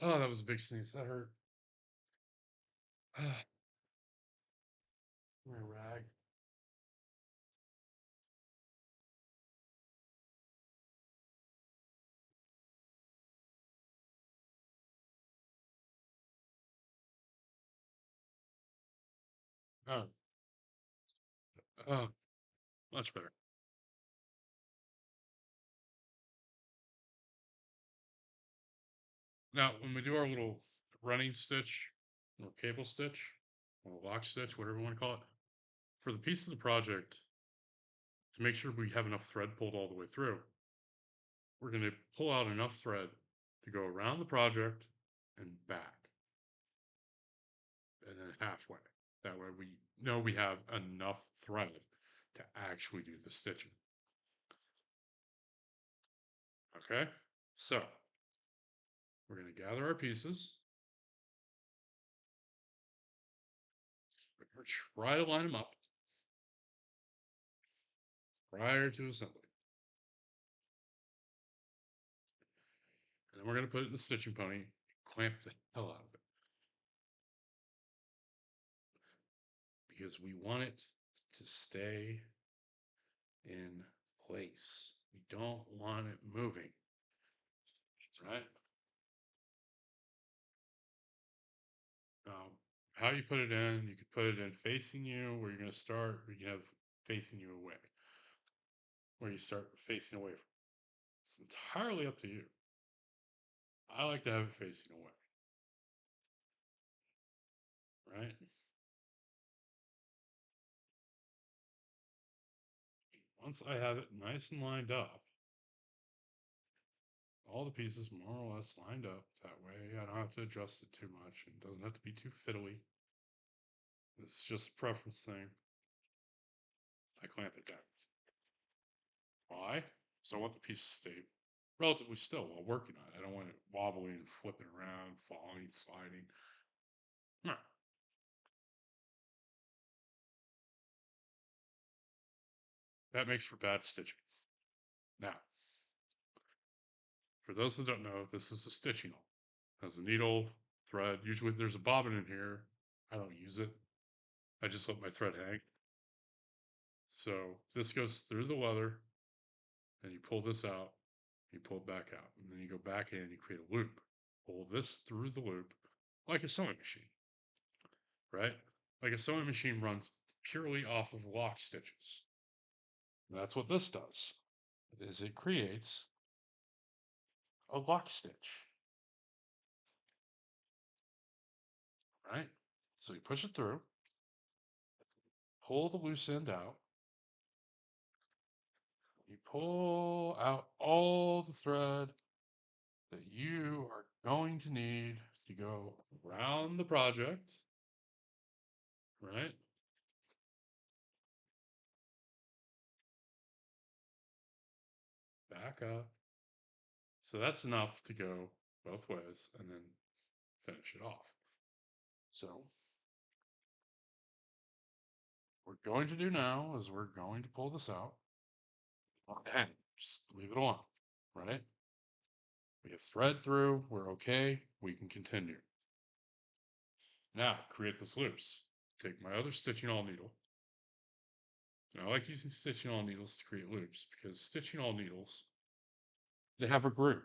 A: Oh, that was a big sneeze. That hurt. My rag. Oh, oh, much better. Now, when we do our little running stitch or cable stitch or lock stitch, whatever you want to call it, for the piece of the project, to make sure we have enough thread pulled all the way through, we're going to pull out enough thread to go around the project and back, and then halfway. That way we know we have enough thread to actually do the stitching. Okay, so we're going to gather our pieces. We're going to try to line them up prior to assembly. And then we're going to put it in the stitching pony, clamp the hell out of it. Because we want it to stay in place. We don't want it moving. Right? How you put it in, you could put it in facing you, where you're going to start, or you can have facing you away, where you start facing away from. It's entirely up to you. I like to have it facing away. Right? Once I have it nice and lined up, all the pieces more or less lined up, that way I don't have to adjust it too much. It doesn't have to be too fiddly. It's just a preference thing. I clamp it down. Why? So I want the piece to stay relatively still while working on it. I don't want it wobbling and flipping around, falling, sliding. No. That makes for bad stitching. Now, for those that don't know, this is a stitching hole. It has a needle, thread. Usually there's a bobbin in here. I don't use it. I just let my thread hang. So this goes through the leather, and you pull this out, you pull it back out, and then you go back in and you create a loop. Pull this through the loop like a sewing machine, right? Like a sewing machine runs purely off of lock stitches, That's what this does, is it creates a lock stitch, right? So you push it through, pull the loose end out, you pull out all the thread that you are going to need to go around the project, right? Back up. So that's enough to go both ways and then finish it off. So what we're going to do now is we're going to pull this out and just leave it alone, right? We get thread through, we're okay, we can continue. Now, create this loose. Take my other stitching awl needle. And I like using stitching awl needles to create loops because stitching awl needles, they have a groove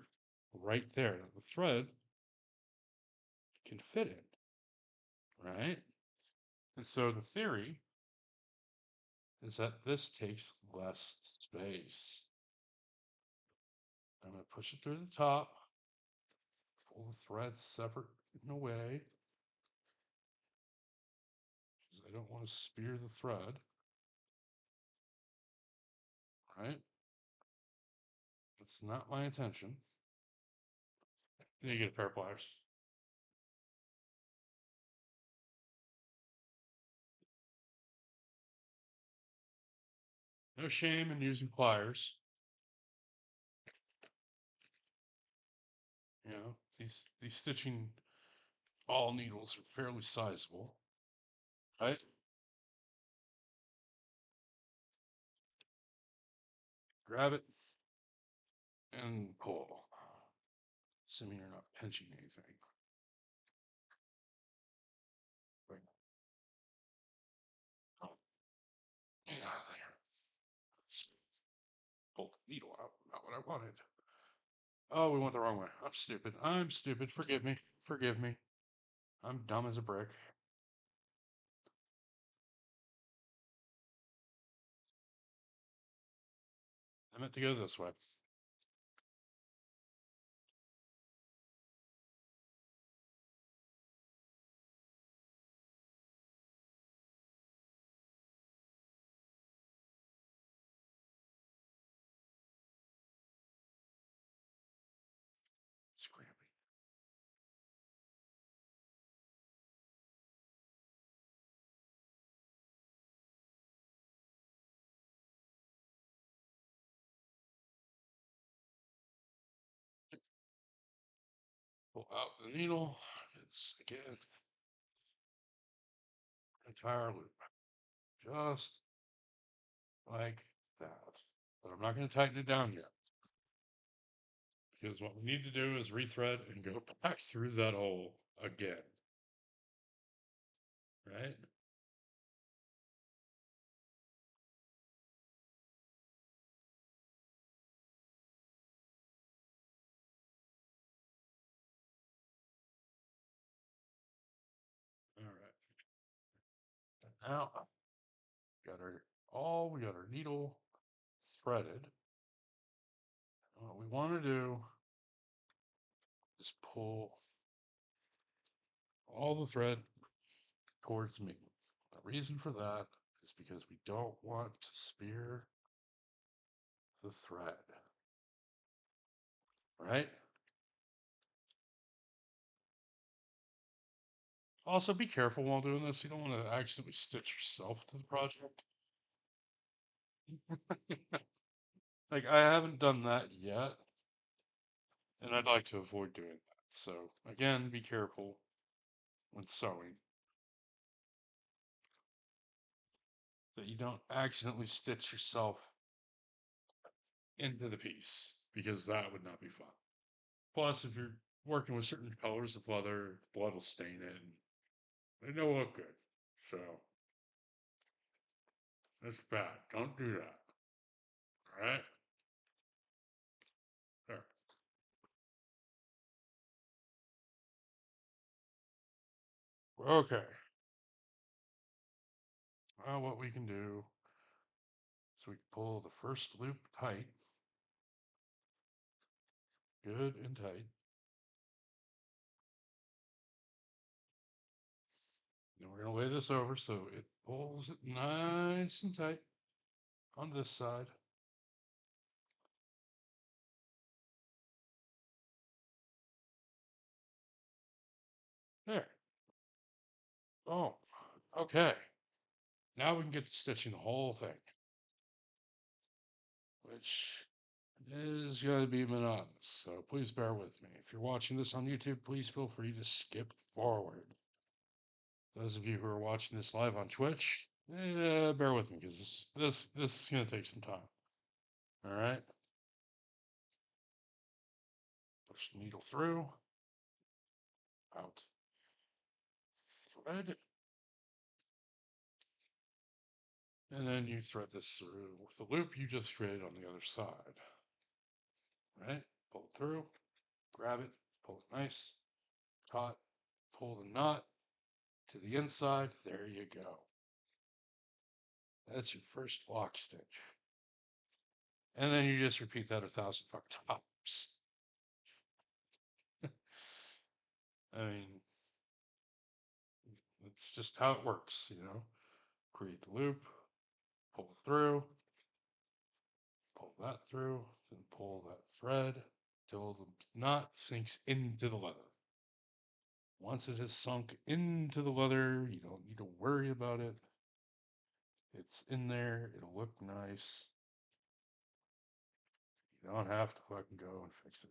A: right there that the thread can fit in, right? And so the theory is that this takes less space. I'm going to push it through the top, pull the threads separate in a way, because I don't want to spear the thread, right? That's not my intention. Then you get a pair of pliers. No shame in using pliers. You know, these stitching awl needles are fairly sizable, right? Grab it and pull. Assuming you're not pinching anything. Right. Oh, yeah, there. Pull the needle out. Not what I wanted. Oh, we went the wrong way. I'm stupid. I'm stupid. Forgive me. Forgive me. I'm dumb as a brick. I meant to go this way. Scrappy. Pull out the needle. It's again entire loop. Just like that. But I'm not going to tighten it down yet. Because what we need to do is rethread and go back through that hole again. Right? All right. Now we got our needle threaded. What we want to do is pull all the thread towards me. The reason for that is because we don't want to spear the thread. Right? Also, be careful while doing this. You don't want to accidentally stitch yourself to the project. Like, I haven't done that yet, and I'd like to avoid doing that. So, again, be careful when sewing that you don't accidentally stitch yourself into the piece, because that would not be fun. Plus, if you're working with certain colors of leather, blood will stain it, and they don't look good. So, that's bad. Don't do that. All right? There. Okay. Well, what we can do So we pull the first loop tight, good and tight. Then we're going to lay this over so it pulls it nice and tight on this side. There. Oh, okay. Now we can get to stitching the whole thing, which is going to be monotonous. So please bear with me. If you're watching this on YouTube, please feel free to skip forward. Those of you who are watching this live on Twitch, bear with me because this is going to take some time. All right. Push the needle through, out, thread, and then you thread this through with the loop you just created on the other side. Right? Pull it through, grab it, pull it nice, taut, pull the knot to the inside. There you go. That's your first lock stitch. And then you just repeat that 1,000 fucking times. I mean, it's just how it works, you know. Create the loop, pull it through, pull that through, then pull that thread till the knot sinks into the leather. Once it has sunk into the leather, you don't need to worry about it. It's in there, it'll look nice. You don't have to fucking go and fix it.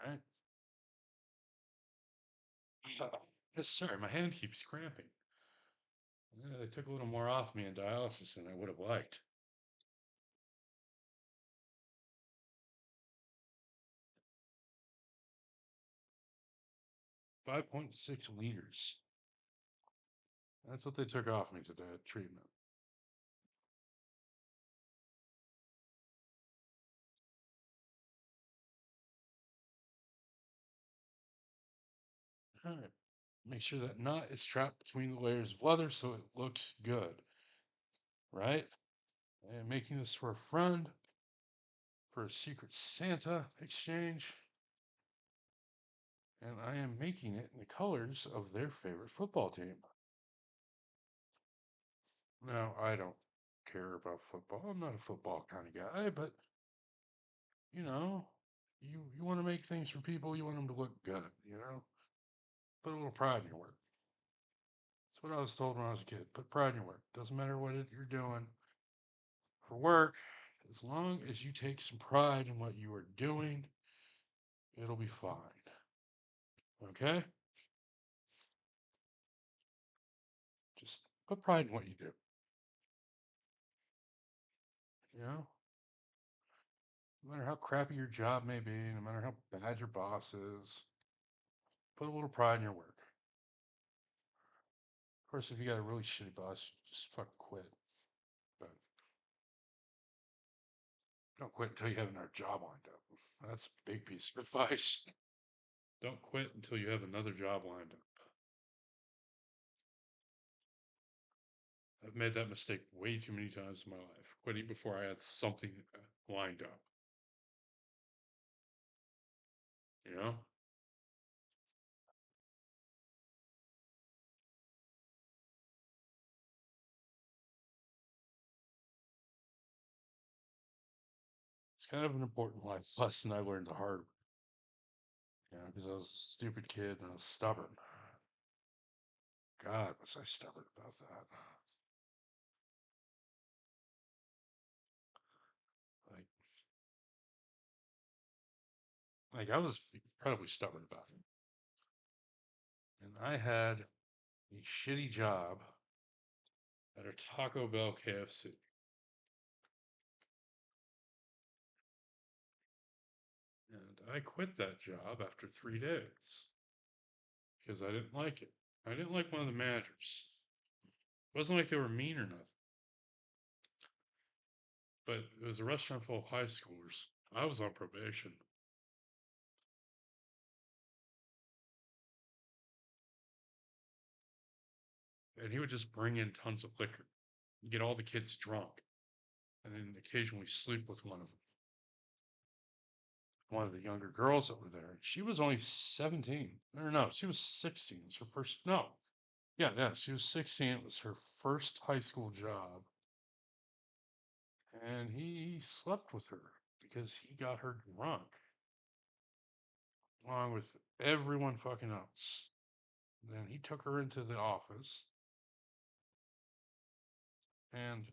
A: Right? Sorry, my hand keeps cramping. Yeah, they took a little more off me in dialysis than I would have liked. 5.6 liters. That's what they took off me today at treatment. All right. Make sure that knot is trapped between the layers of leather so it looks good. Right? And making this for a friend for a Secret Santa exchange. And I am making it in the colors of their favorite football team. Now, I don't care about football. I'm not a football kind of guy, but you know, you want to make things for people, you want them to look good, you know? Put a little pride in your work. That's what I was told when I was a kid. Put pride in your work. Doesn't matter what you're doing for work, as long as you take some pride in what you are doing, it'll be fine. Okay? Just put pride in what you do. You know? No matter how crappy your job may be, no matter how bad your boss is, put a little pride in your work. Of course, if you got a really shitty boss, just fucking quit. But don't quit until you have another job lined up. That's a big piece of advice. Don't quit until you have another job lined up. I've made that mistake way too many times in my life, quitting before I had something lined up. You know? It's kind of an important life lesson I learned the hard way. You know, because I was a stupid kid and I was stubborn. God, was I stubborn about that. Like, like I was incredibly stubborn about it. And I had a shitty job at a Taco Bell KFC. And I quit that job after 3 days because I didn't like it. I didn't like one of the managers. It wasn't like they were mean or nothing, but it was a restaurant full of high schoolers. I was on probation. and he would just bring in tons of liquor, get all the kids drunk, and then occasionally sleep with one of the younger girls that were there. She was only 17. Or no, she was 16. It was her first. No, yeah, she was 16. It was her first high school job. And he slept with her because he got her drunk, along with everyone fucking else. Then he took her into the office, and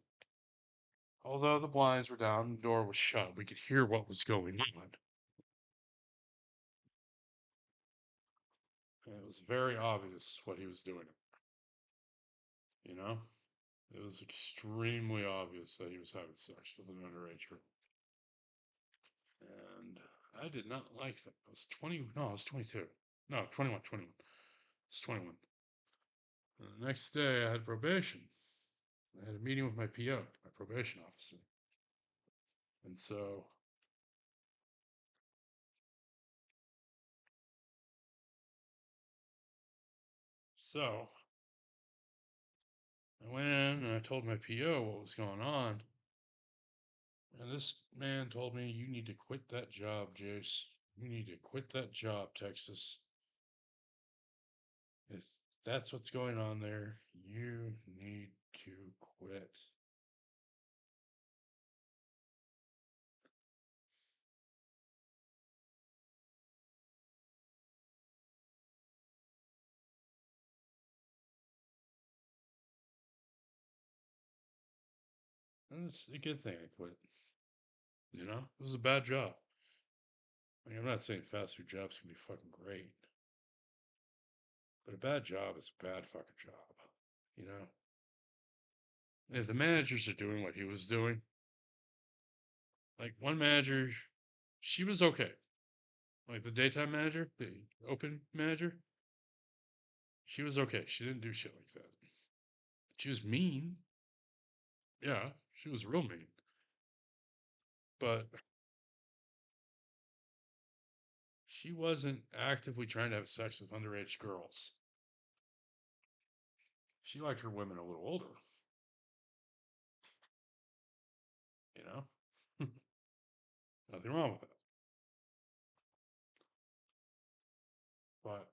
A: although the blinds were down and the door was shut, we could hear what was going on. And it was very obvious what he was doing. You know? It was extremely obvious that he was having sex with an underage girl. And I did not like that. I was 20. No, I was 22. No, 21. 21. I was 21. And the next day, I had probation. I had a meeting with my PO, my probation officer. And so I went in and I told my PO what was going on. And this man told me, "You need to quit that job, Jace. You need to quit that job, Texas. If that's what's going on there, you need to quit." And it's a good thing I quit. You know, it was a bad job. I mean, I'm not saying fast food jobs can be fucking great, but a bad job is a bad fucking job. You know, if the managers are doing what he was doing, like one manager, she was okay. Like the daytime manager, the open manager, she was okay. She didn't do shit like that. She was mean. Yeah, she was real mean. But she wasn't actively trying to have sex with underage girls. She liked her women a little older, you know? Nothing wrong with that. But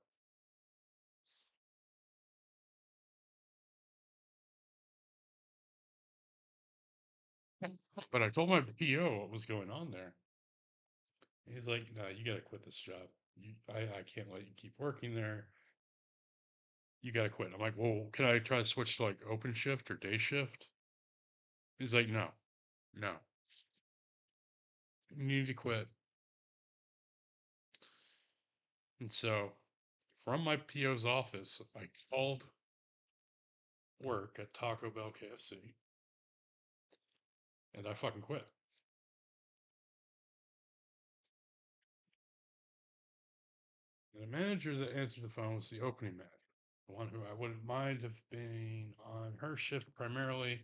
A: but I told my PO what was going on there. He's like, "No, you got to quit this job. I can't let you keep working there. You got to quit." I'm like, "Well, can I try to switch to like open shift or day shift?" He's like, "No, no, you need to quit." And so, from my PO's office, I called work at Taco Bell KFC, and I fucking quit. And the manager that answered the phone was the opening manager, the one who I wouldn't mind have been on her shift primarily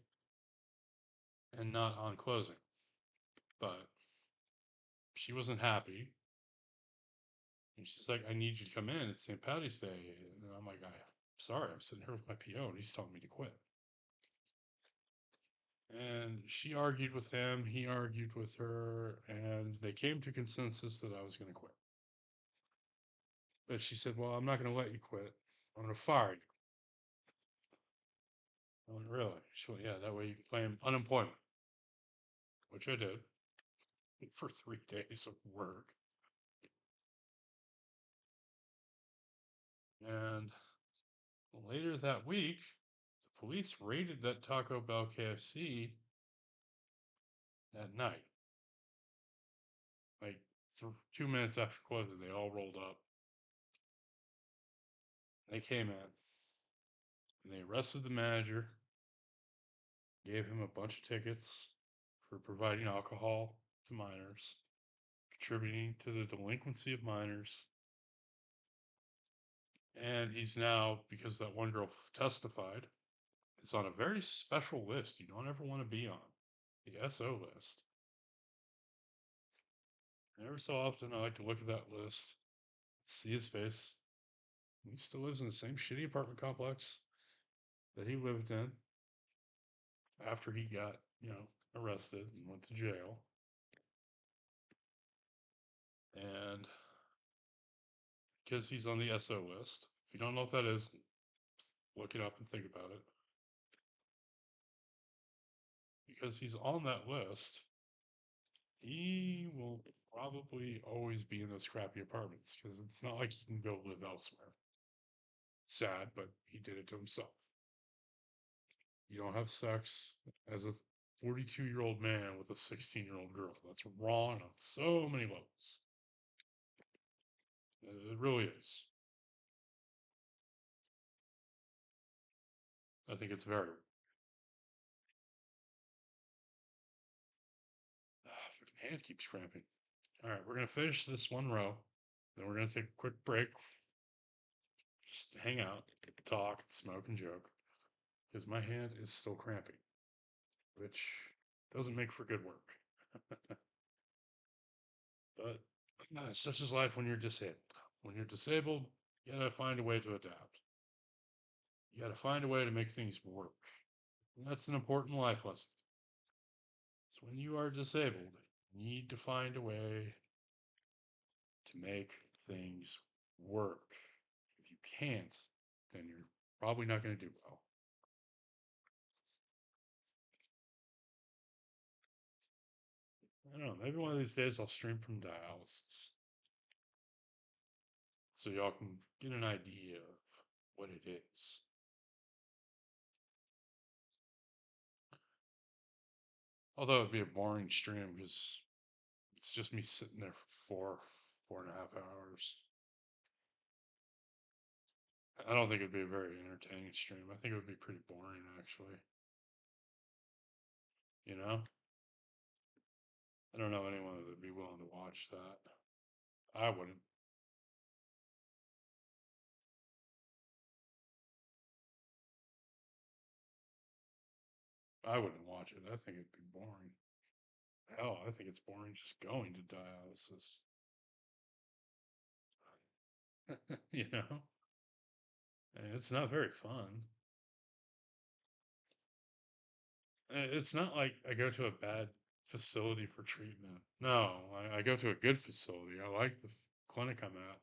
A: and not on closing. But she wasn't happy. And she's like, "I need you to come in. It's St. Patty's Day." And I'm like, "I'm sorry, I'm sitting here with my PO and he's telling me to quit." And she argued with him, he argued with her, and they came to consensus that I was going to quit. But she said, "Well, I'm not going to let you quit. I'm going to fire you." I went, "Really?" She went, "Yeah, that way you can claim unemployment," which I did for 3 days of work. And later that week, the police raided that Taco Bell KFC at night. Like 2 minutes after closing, they all rolled up. They came in and they arrested the manager, gave him a bunch of tickets for providing alcohol to minors, contributing to the delinquency of minors. And he's now, because that one girl testified, is on a very special list you don't ever want to be on, the SO list. And every so often, I like to look at that list, see his face. He still lives in the same shitty apartment complex. that he lived in after he got, arrested and went to jail. And because he's on the SO list, if you don't know what that is, look it up and think about it. Because he's on that list, he will probably always be in those crappy apartments because it's not like he can go live elsewhere. Sad, but he did it to himself. You don't have sex as a 42-year-old man with a 16-year-old girl. That's wrong on so many levels. It really is. I think it's very. Fucking hand keeps cramping. All right, we're gonna finish this one row. Then we're gonna take a quick break. Just hang out, talk, smoke, and joke. Because my hand is still cramping, which doesn't make for good work. But such is life when you're disabled. When you're disabled, you gotta find a way to adapt. You gotta find a way to make things work. And that's an important life lesson. So when you are disabled, you need to find a way to make things work. If you can't, then you're probably not going to do well. I don't know. Maybe one of these days I'll stream from dialysis so y'all can get an idea of what it is. Although it'd be a boring stream because it's just me sitting there for 4.5 hours. I don't think it'd be a very entertaining stream. I think it would be pretty boring, actually. You know? I don't know anyone that would be willing to watch that. I wouldn't. I wouldn't watch it. I think it'd be boring. Hell, I think it's boring just going to dialysis. You know? And it's not very fun. It's not like I go to a bad facility for treatment. No, I go to a good facility. I like the clinic I'm at,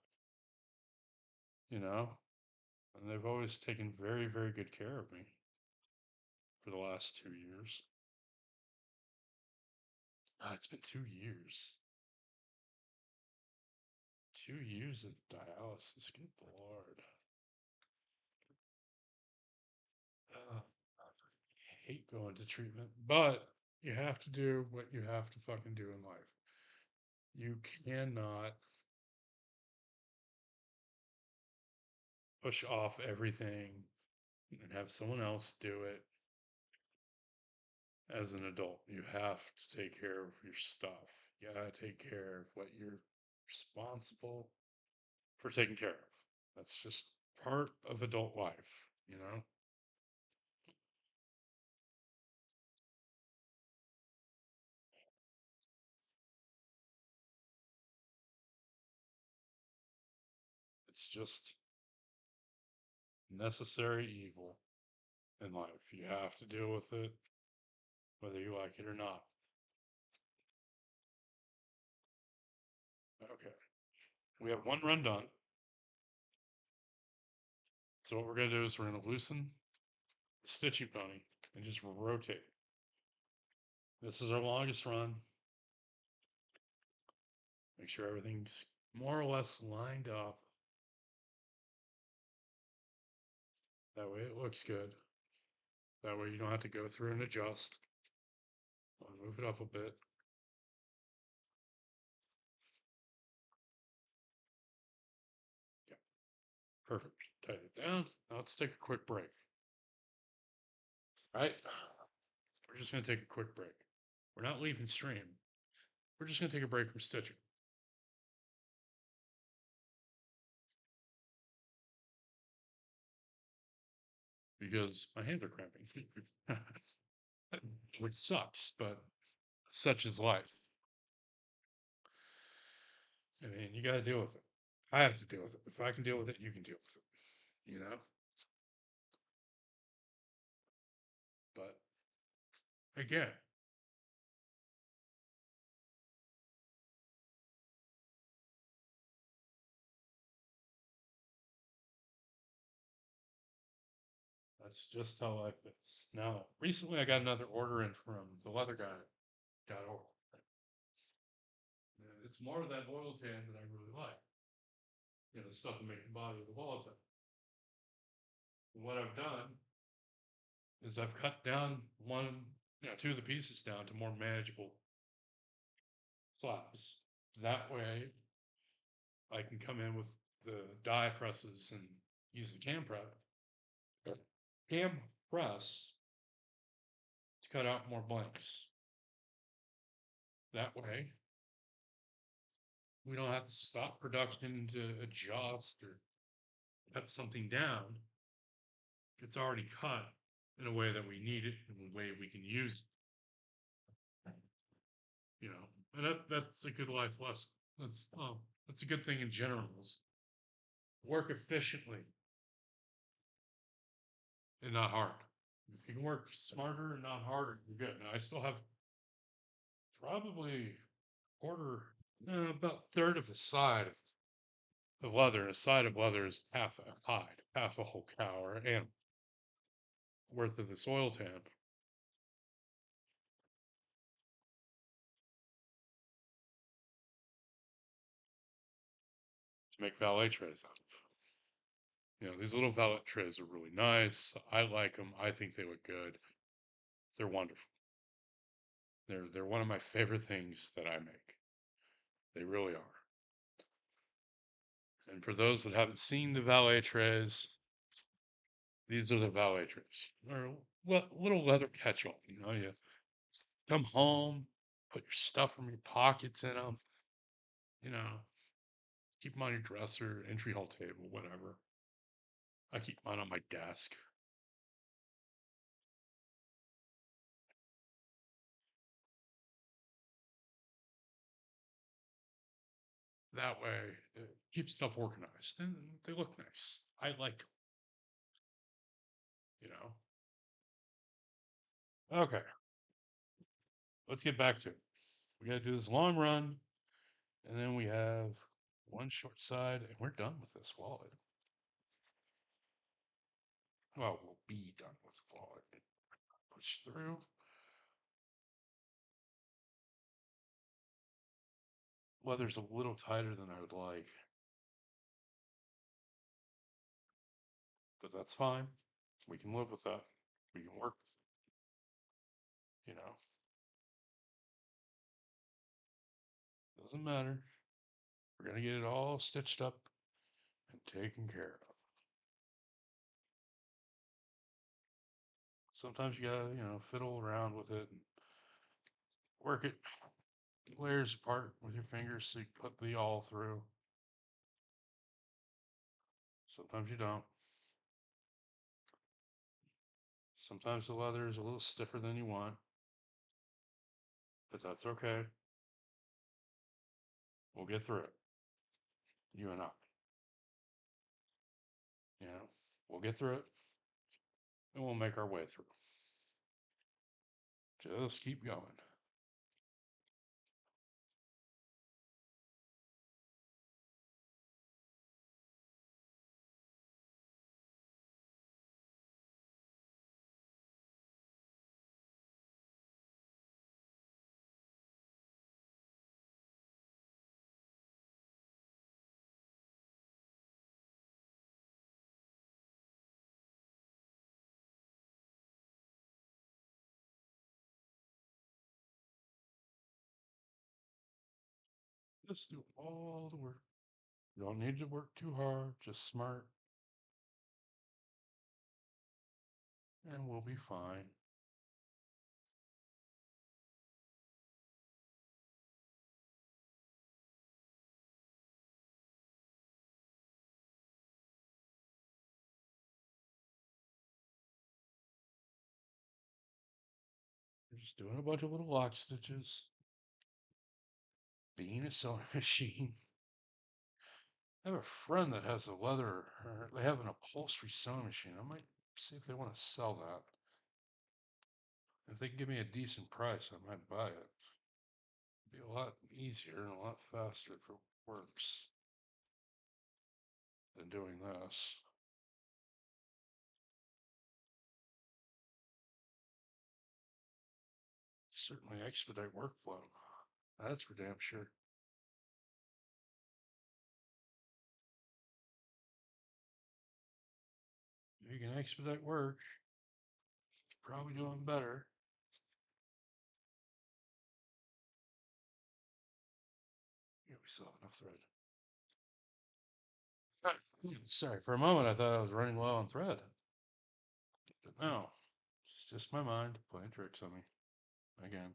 A: you know? And they've always taken very, very good care of me for the last 2 years. It's been 2 years. 2 years of dialysis. Good Lord. I hate going to treatment, but you have to do what you have to fucking do in life. You cannot push off everything and have someone else do it as an adult. You have to take care of your stuff. You gotta take care of what you're responsible for taking care of. That's just part of adult life, you know? It's just necessary evil in life. You have to deal with it, whether you like it or not. Okay. We have one run done. So what we're gonna do is we're gonna loosen the stitching pony and just rotate. This is our longest run. Make sure everything's more or less lined up. That way it looks good. That way you don't have to go through and adjust. I'll move it up a bit. Yeah, perfect. Tighten it down. Now let's take a quick break. All right? We're just going to take a quick break. We're not leaving stream. We're just going to take a break from stitching. Because my hands are cramping. Which sucks, but such is life. I mean, you got to deal with it. I have to deal with it. If I can deal with it, you can deal with it. You know? again, that's just how life is. Now, recently I got another order in from the leather guy. Got over. It's more of that oil tan that I really like. You know, the stuff that make the body of the volatile. And what I've done is I've cut down two of the pieces down to more manageable slabs. That way, I can come in with the die presses and use the cam press to cut out more blanks. That way, we don't have to stop production to adjust or cut something down. It's already cut in a way that we need it, in a way we can use it. You know, and that's a good life lesson. That's a good thing in general. Is work efficiently and not hard. If you can work smarter and not harder, you're good. Now I still have probably quarter, about a third of a side of leather. And a side of leather is half a hide, half a whole cow or animal worth of this oil tan to make valet trays out of. You know, these little valet trays are really nice. I like them. I think they look good. They're wonderful. They're one of my favorite things that I make. They really are. And for those that haven't seen the valet trays, these are the valet trays. They're little leather catch-all. You know, you come home, put your stuff from your pockets in them. You know, keep them on your dresser, entry hall table, whatever. I keep mine on my desk. That way, it keeps stuff organized and they look nice. I like 'em, you know. Okay, let's get back to it. We got to do this long run, and then we have one short side, and we're done with this wallet. Well, we'll be done with the wallet. Push through. Leather's a little tighter than I would like, but that's fine. We can live with that. We can work with it, you know. Doesn't matter. We're gonna get it all stitched up and taken care of. Sometimes you gotta, fiddle around with it and work it layers apart with your fingers so you can put the all through. Sometimes you don't. Sometimes the leather is a little stiffer than you want, but that's okay. We'll get through it. You and I. You know, we'll get through it and we'll make our way through. Just keep going. Just do all the work. You don't need to work too hard, just smart, and we'll be fine. You're just doing a bunch of little lock stitches, being a sewing machine. I have a friend that has a leather, or they have an upholstery sewing machine. I might see if they want to sell that. If they can give me a decent price, I might buy it. It'd be a lot easier and a lot faster if it works than doing this. Certainly expedite workflow. That's for damn sure. You can expedite work. Probably doing better. Yeah, we still have enough thread. Sorry, for a moment I thought I was running low on thread. But no, it's just my mind playing tricks on me. Again,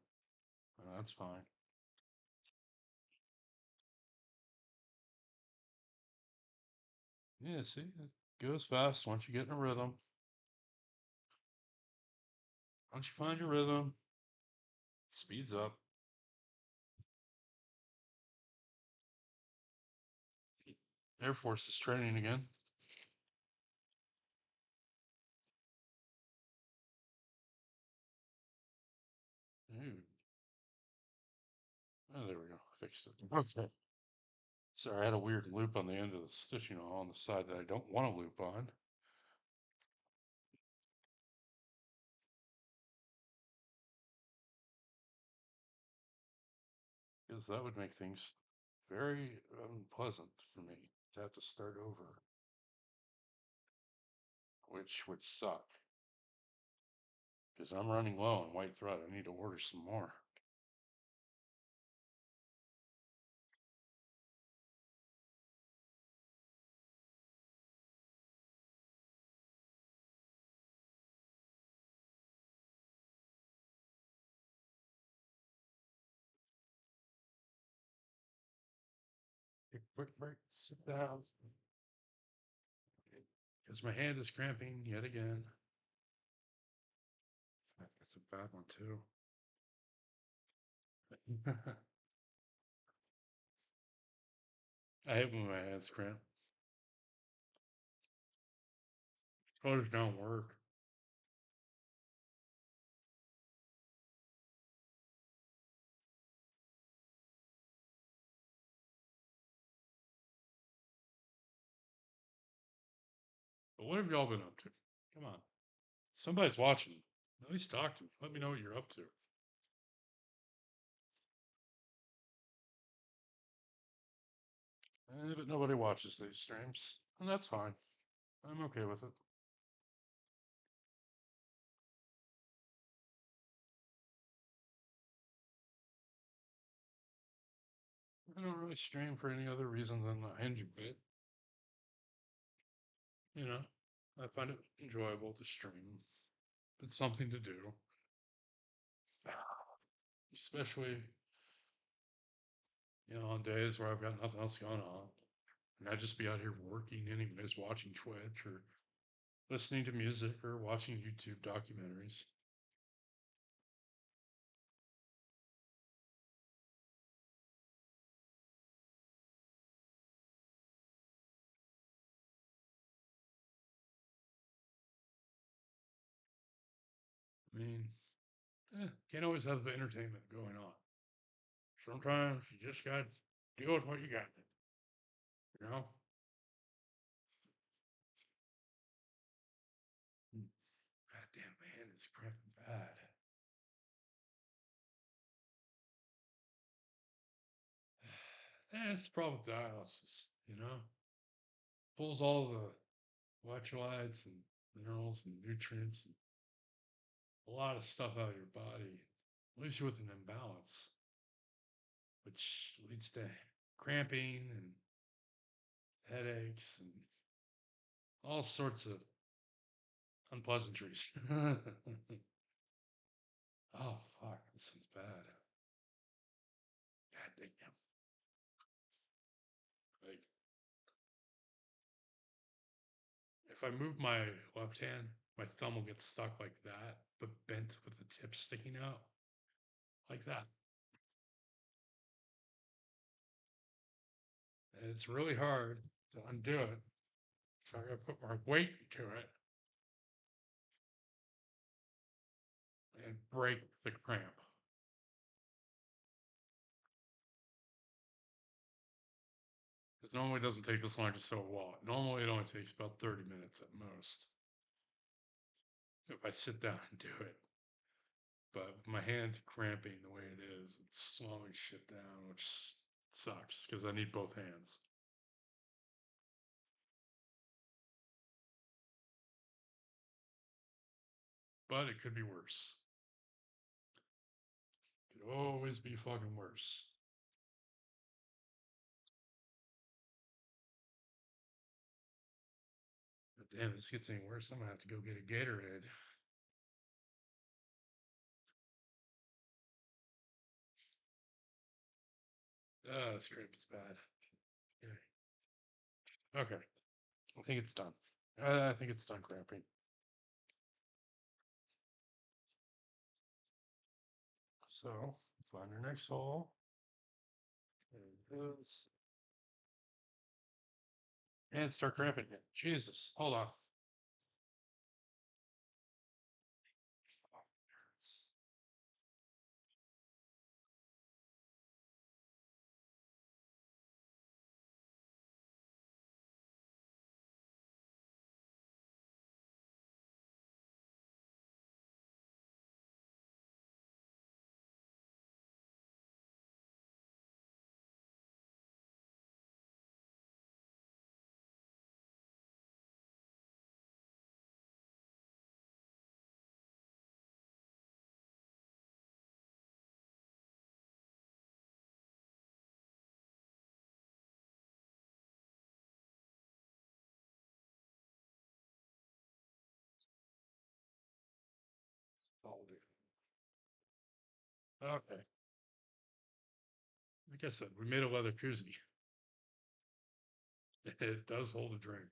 A: that's fine. Yeah, see, it goes fast once you get in a rhythm. Once you find your rhythm, it speeds up. Air Force is training again. Ooh. Oh, there we go. Fixed it. Okay. Sorry, I had a weird loop on the end of the stitching on the side that I don't want to loop on. Because that would make things very unpleasant for me to have to start over, which would suck. Because I'm running low on white thread. I need to order some more. Take a quick break, sit down. Because my hand is cramping yet again. That's a bad one, too. I hate when my hands cramp. Colors don't work. But what have y'all been up to? Come on. Somebody's watching. At least talk to me. Let me know what you're up to. But nobody watches these streams, and that's fine. I'm okay with it. I don't really stream for any other reason than I enjoy it. You know, I find it enjoyable to stream. It's something to do, especially on days where I've got nothing else going on, and I'd just be out here working anyways, watching Twitch or listening to music or watching YouTube documentaries. I mean, can't always have the entertainment going on. Sometimes you just got to deal with what you got. You know? Goddamn man, it's cramping bad. It's the problem with dialysis, Pulls all the electrolytes and minerals and nutrients and a lot of stuff out of your body, leaves you with an imbalance, which leads to cramping and headaches and all sorts of unpleasantries. Oh fuck, this is bad. God damn. Like if I move my left hand, my thumb will get stuck like that, but bent with the tip sticking out. Like that. And it's really hard to undo it. So I gotta put more weight into it. And break the cramp. Because normally it doesn't take this long to sew a wall. Normally it only takes about 30 minutes at most. If I sit down and do it. But with my hand cramping the way it is, it's slowing shit down, which sucks because I need both hands. But it could be worse. Could always be fucking worse. But damn, if this gets any worse, I'm gonna have to go get a Gatorade. This cramp is bad. Okay. I think it's done. I think it's done cramping. So, find your next hole. There it is. And start cramping it. Jesus, hold on. Okay. Like I said, we made a leather koozie. It does hold a drink.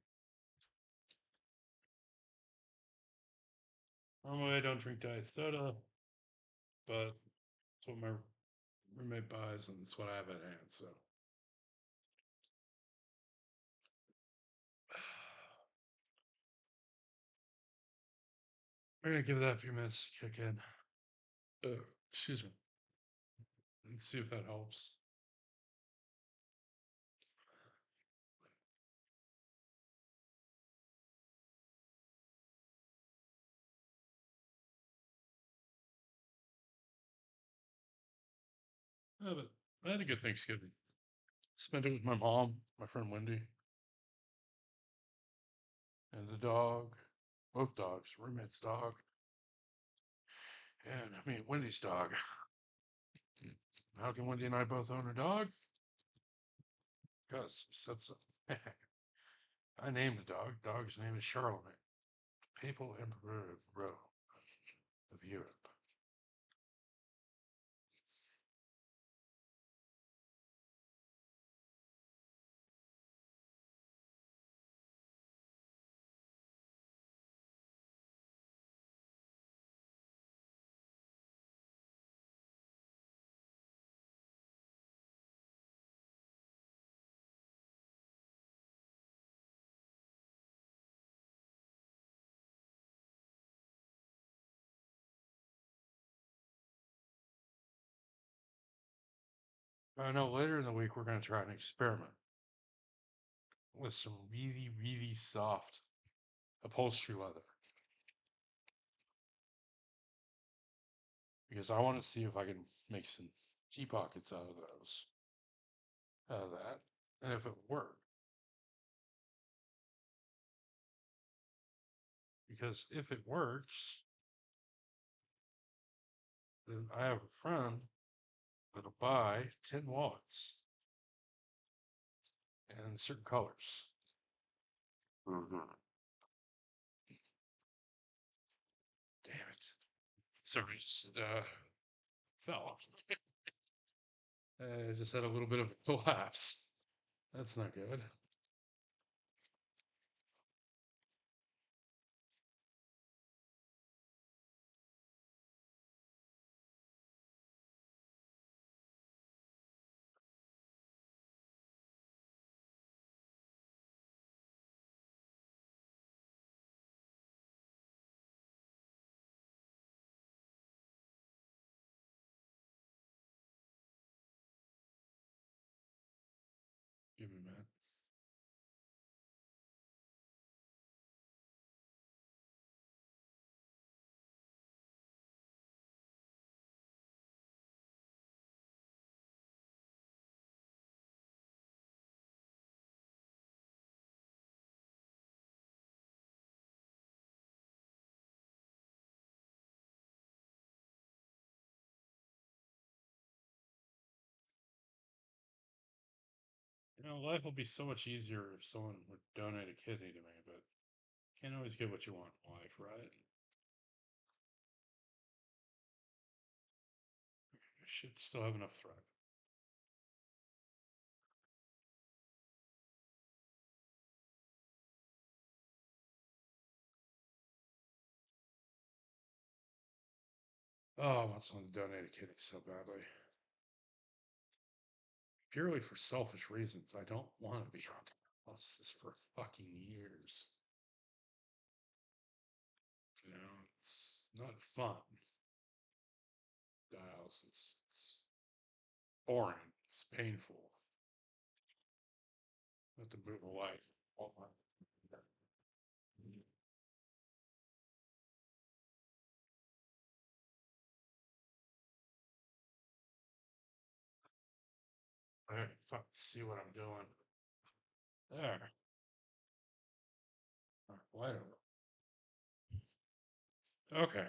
A: Normally, I don't drink diet soda, but it's what my roommate buys, and it's what I have at hand. So, we're gonna give that a few minutes to kick in. Excuse me. And see if that helps. But I had a good Thanksgiving. Spent it with my mom, my friend Wendy, and the dog. Both dogs, roommate's dog, and I mean Wendy's dog. How can Wendy and I both own a dog? Because that's I named the dog. Dog's name is Charlemagne, Papal Emperor of Rome, of Europe. I know later in the week we're going to try an experiment with some really, really soft upholstery leather. Because I want to see if I can make some tea pockets out of those, out of that, and if it worked. Because if it works, then I have a friend that'll buy 10 wallets and certain colors. Damn it. Sorry, just fell. I just had a little bit of a collapse. That's not good. life will be so much easier if someone would donate a kidney to me, but can't always get what you want in life, right? I should still have enough thread. Oh, I want someone to donate a kidney so badly. Purely for selfish reasons. I don't want to be on dialysis for fucking years. It's not fun. Dialysis. It's boring. It's painful. I have to move away. All my- All right, fuck, see what I'm doing. There. Whatever. Okay.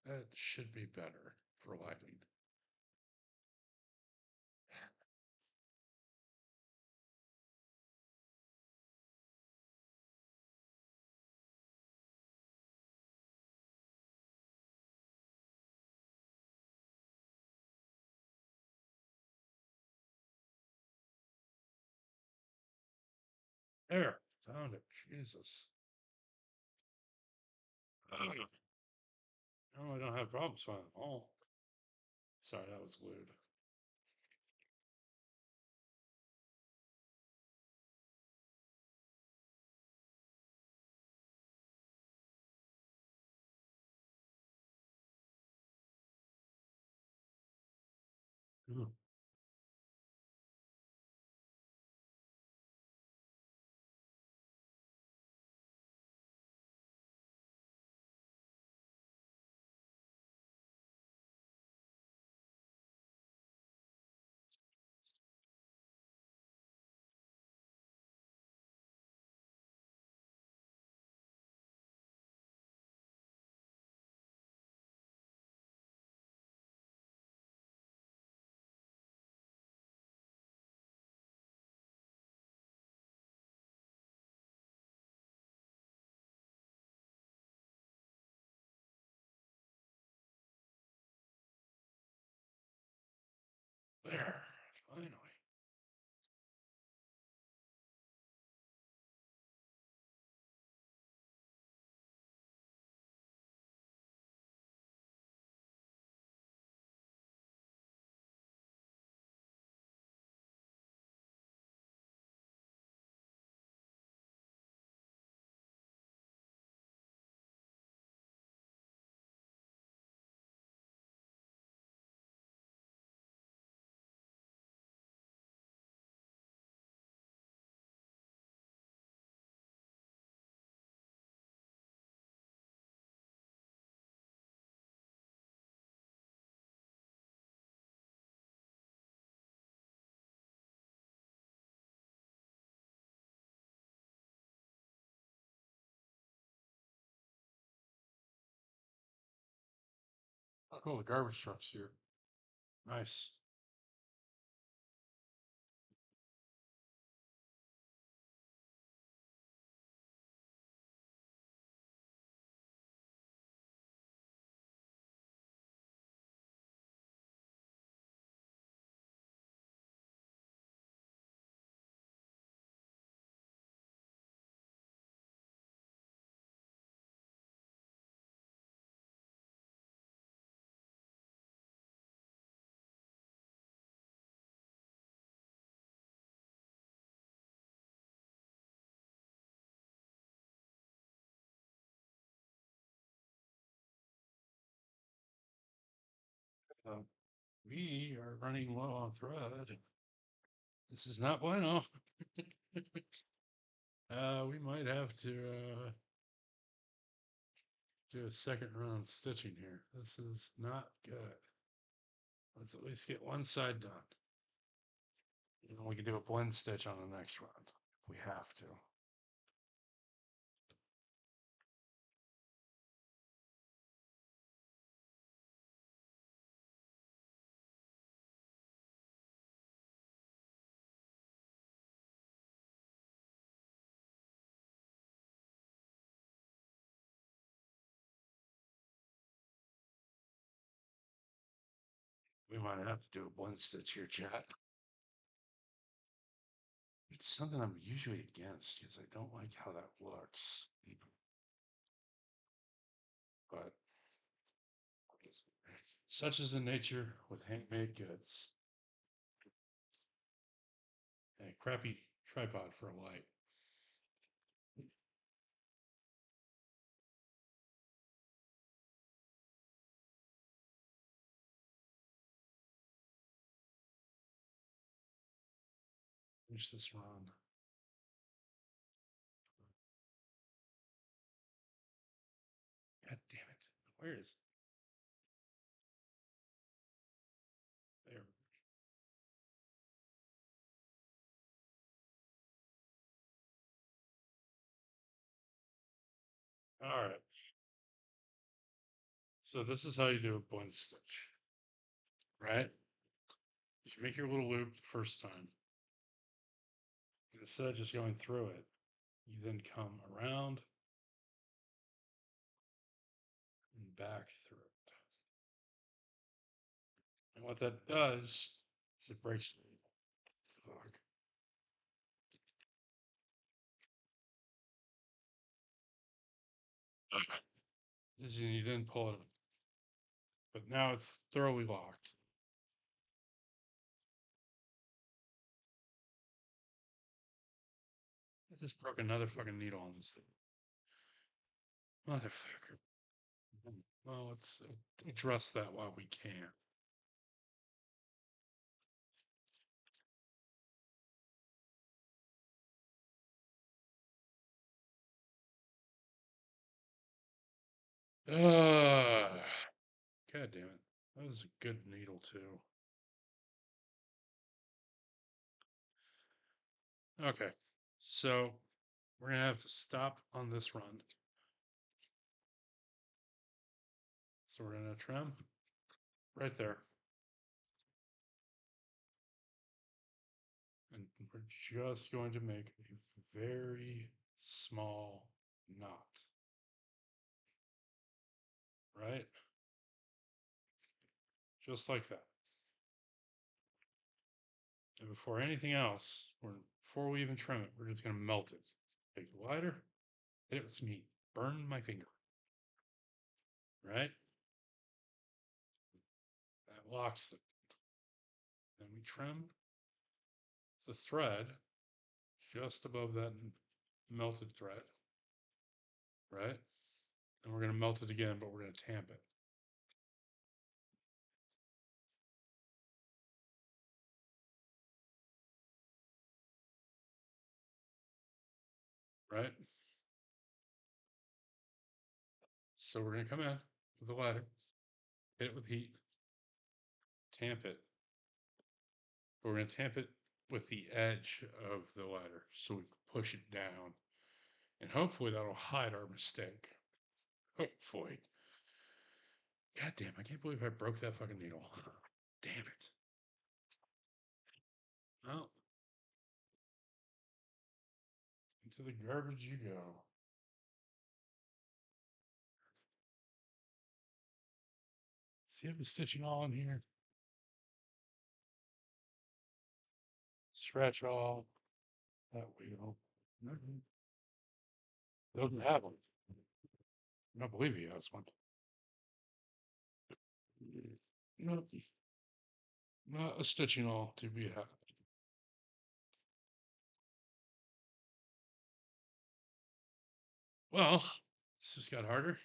A: That should be better for lighting. There. Found it. Jesus. No, I don't have problems finding them all. Sorry, that was glued. Ooh. There. Finally. Oh, cool. The garbage truck's here. Nice. Uh, we are running low on thread. This is not bueno. We might have to do a second run stitching here. This is not good. Let's at least get one side done. We can do a blend stitch on the next run if we have to. We might have to do a blend stitch here, chat. It's something I'm usually against because I don't like how that looks. But such is the nature with handmade goods. A crappy tripod for a light. Finish this run. God damn it. Where is it? There. All right. So this is how you do a blend stitch, right? You make your little loop the first time. Instead of just going through it, you then come around and back through it. And what that does is it breaks the fuck. Is you didn't pull it, but now it's thoroughly locked. I just broke another fucking needle on this thing. Motherfucker. Well, let's address that while we can. God damn it. That was a good needle, too. Okay. So we're going to have to stop on this run. So we're going to trim right there. And we're just going to make a very small knot. Right? Just like that. And before anything else, before we even trim it, we're just going to melt it. Take the lighter, hit it with some heat, burn my finger. Right? That locks it. Then we trim the thread just above that melted thread. Right? And we're going to melt it again, but we're going to tamp it. Right? So we're going to come in with the ladder, hit it with heat, tamp it. But we're going to tamp it with the edge of the ladder so we can push it down. And hopefully that'll hide our mistake. Hopefully. God damn, I can't believe I broke that fucking needle. Damn it. Well, into the garbage you go. See if it's stitching all in here. Scratch all that wheel. Doesn't have them. I don't believe he has one. No, not a stitching all to be had. Well, this just got harder.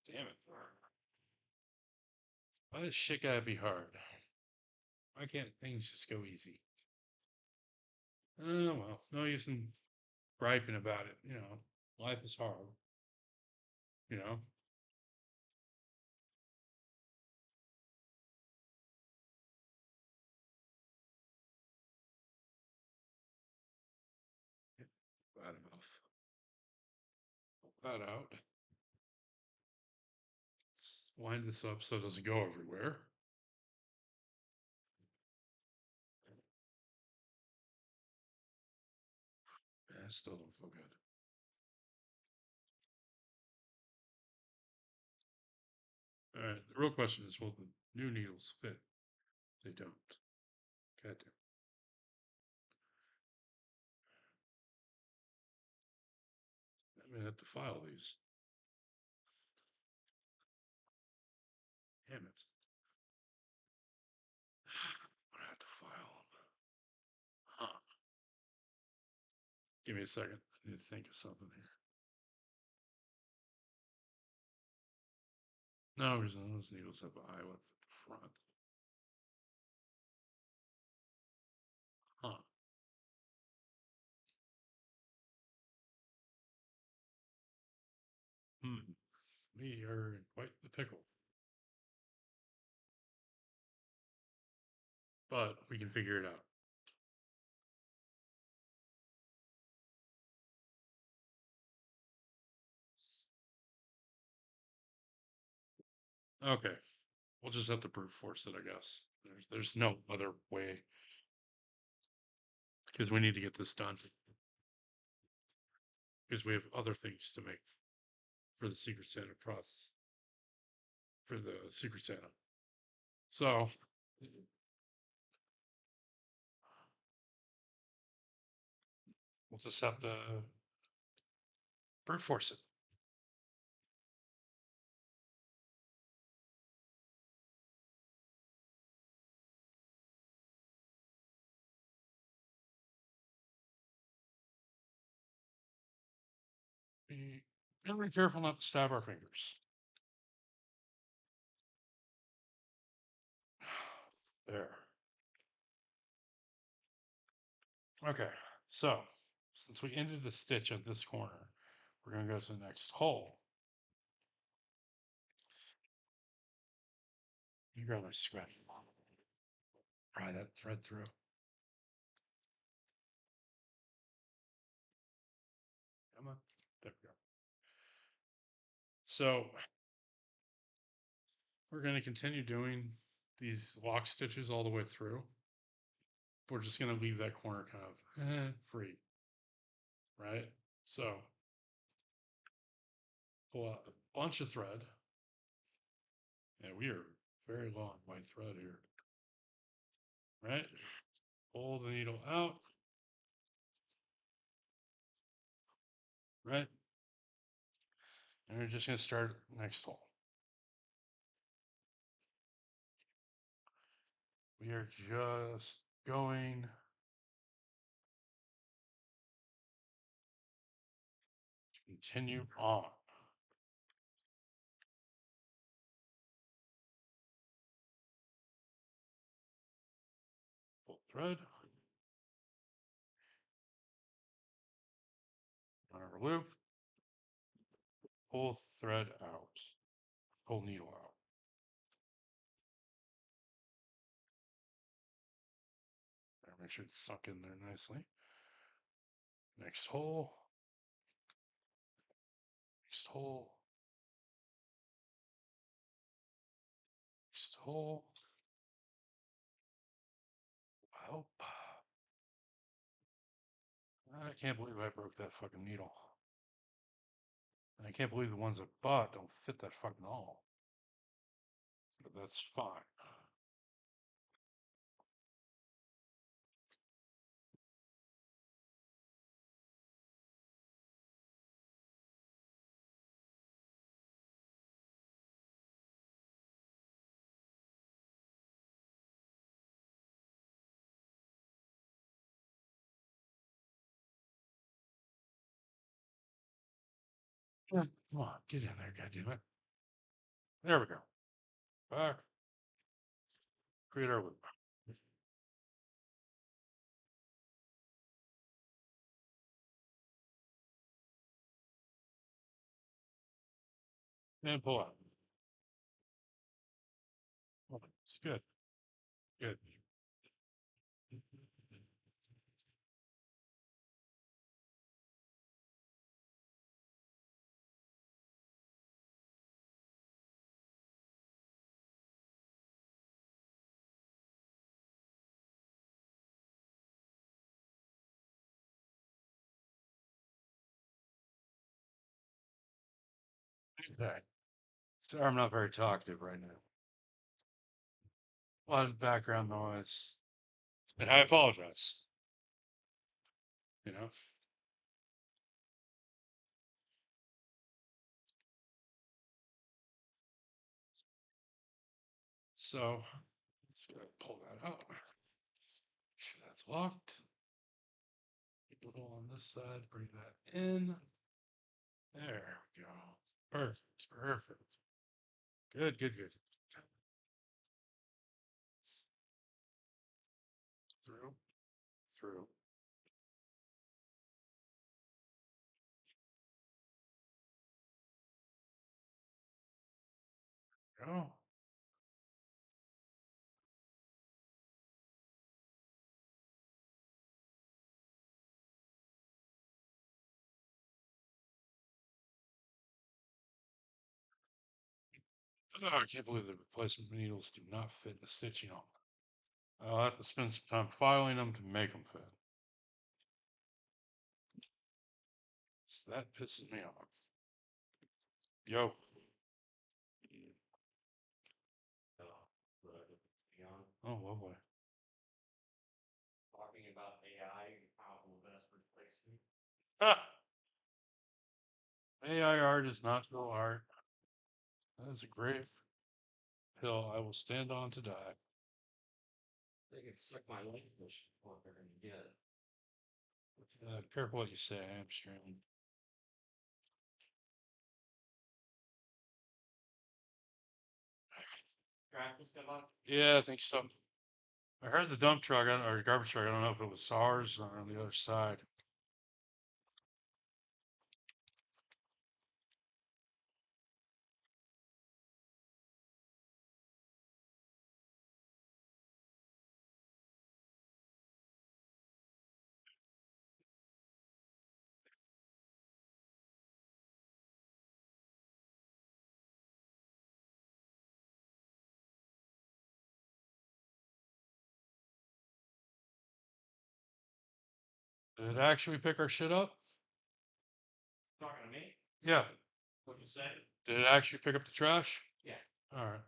A: Damn it. Why does shit gotta be hard? Why can't things just go easy? Oh, well, no use in griping about it. You know, life is hard. You know? Bad enough. Pull that out. Let's wind this up so it doesn't go everywhere. Yeah, still don't feel good. All right. The real question is, will the new needles fit? They don't. God damn. I'm gonna have to file these. Damn it. I'm gonna have to file them. Huh. Give me a second. I need to think of something here. No, because those needles have eyelets at the front. Huh. We are in quite the pickle. But we can figure it out. Okay. We'll just have to brute force it, I guess. There's no other way. Because we need to get this done. Because we have other things to make for the Secret Santa process. For the Secret Santa. So we'll just have to brute force it. Be very careful not to stab our fingers. There. Okay, so since we ended the stitch at this corner, we're going to go to the next hole. You grab my scratch. Pry that thread through. Come on. There we go. So we're going to continue doing these lock stitches all the way through. We're just going to leave that corner kind of free, right? So pull out a bunch of thread. Yeah, we are very long white thread here, right? Pull the needle out, right? And we're just going to start next hole. We are just going to continue on. Full thread. Whatever loop. Pull thread out. Pull needle out. There, make sure it's sunk in there nicely. Next hole. Next hole. Next hole. Help. I can't believe I broke that fucking needle. And I can't believe the ones I bought don't fit that fucking hole. But that's fine. Come on, get in there, goddammit. There we go. Back. Create our loop. And pull out. Oh, it's good. Good. Okay. Sorry, I'm not very talkative right now. A lot of background noise. And I apologize. You know? So let's go pull that out. Make sure that's locked. A little on this side, bring that in. There we go. Perfect, perfect. Good, good, good. Through, through. Go. Oh, I can't believe the replacement needles do not fit the stitching on. I'll have to spend some time filing them to make them fit. So that pisses me off. Yo. Oh, lovely.
B: Talking about AI and how the best replacement.
A: Ha! AI art is not real art. That is a great hill I will stand on to die.
B: They can suck my language what they're gonna get.
A: Careful what you say, hamstring.
B: Traffic's come up.
A: Yeah, I think so. I heard the dump truck or garbage truck. I don't know if it was ours or on the other side. Did it actually pick our shit up?
B: Talking to me?
A: Yeah.
B: What you say?
A: Did it actually pick up the trash?
B: Yeah.
A: All right.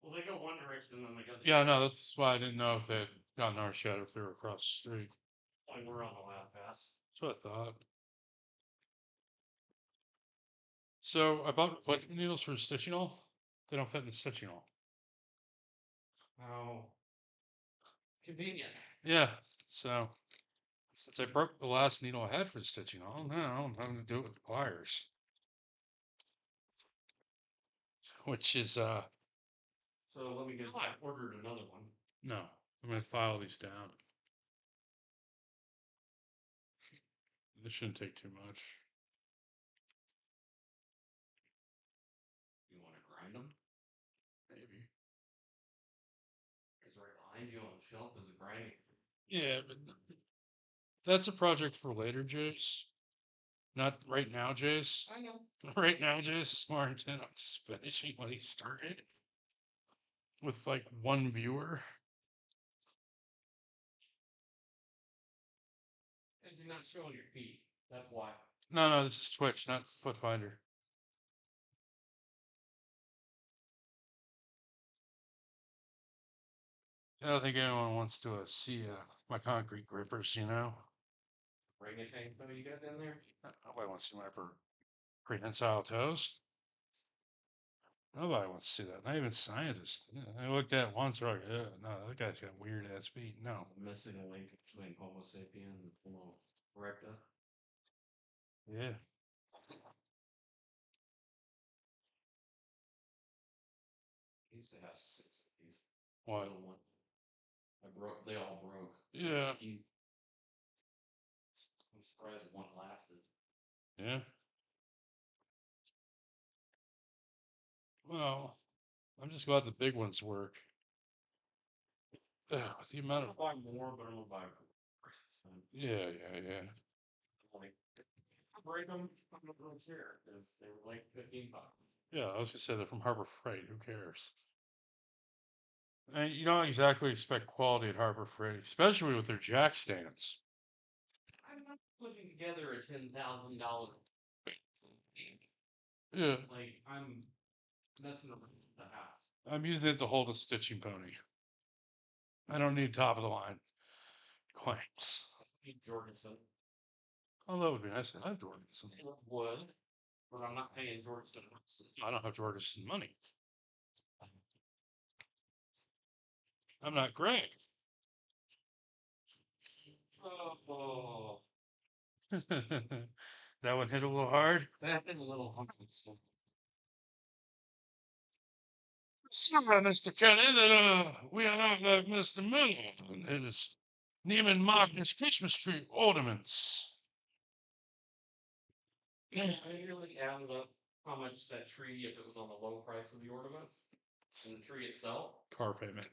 B: Well, they go one direction and then they go the
A: Yeah,
B: other.
A: no, that's why I didn't know if they had gotten our shit if they were across the street.
B: Like we're on the last pass.
A: That's what I thought. So I bought replacement needles for stitching all. They don't fit in the stitching all.
B: How convenient.
A: Yeah. So since I broke the last needle I had for the stitching all, now I'm having to do it with pliers. Which is
B: So let me get. I ordered another one.
A: no. I'm gonna file these down. This shouldn't take too much.
B: You want to grind them?
A: Maybe.
B: Because right behind you on the shelf is a grinding.
A: Yeah, but that's a project for later, Jace. Not right now, Jace.
B: I know.
A: Right now, Jace is more intent on just finishing what he started with like one viewer.
B: And you're not showing your feet. That's why.
A: No, no, this is Twitch, not Foot Finder. I don't think anyone wants to see my concrete grippers, you know?
B: Orangutan toe you got down there?
A: Nobody wants to see my prehensile toes. Nobody wants to see that. Not even scientists. Yeah, I looked at it once, they're like, no, that guy's got weird ass feet. No.
B: Missing a link between Homo sapien and Homo erecta.
A: Yeah.
B: I used to have 6 of these.
A: What?
B: Little one. I broke. They all broke.
A: Yeah.
B: I'm surprised one lasted.
A: Yeah. Well, I'm just glad the big ones work. With the amount
B: I'm
A: of
B: gonna buy more, but I'm gonna buy.
A: yeah, yeah, yeah.
B: Like, break them. I'm not really care because they were like $15.
A: Yeah, I was gonna say they're from Harbor Freight. Who cares? And you don't exactly expect quality at Harbor Freight, especially with their jack stands.
B: I'm not putting together a $10,000.
A: Yeah.
B: Like I'm messing around with the house.
A: I'm using it to hold a stitching pony. I don't need top of the line clamps.
B: I need Jorgensen.
A: Oh, that would be nice to have Jorgensen.
B: It would, but I'm not paying Jorgensen.
A: I don't have Jorgensen money. I'm not Greg.
B: Oh,
A: That one hit a little hard.
B: that hit a little hard.
A: Sorry, Mr. Kelly, that we are not like Mr. Miller and his Neiman Marcus Christmas tree ornaments.
B: I really added up how much that tree, if it was on the low price of the ornaments, and the tree itself.
A: Car payment.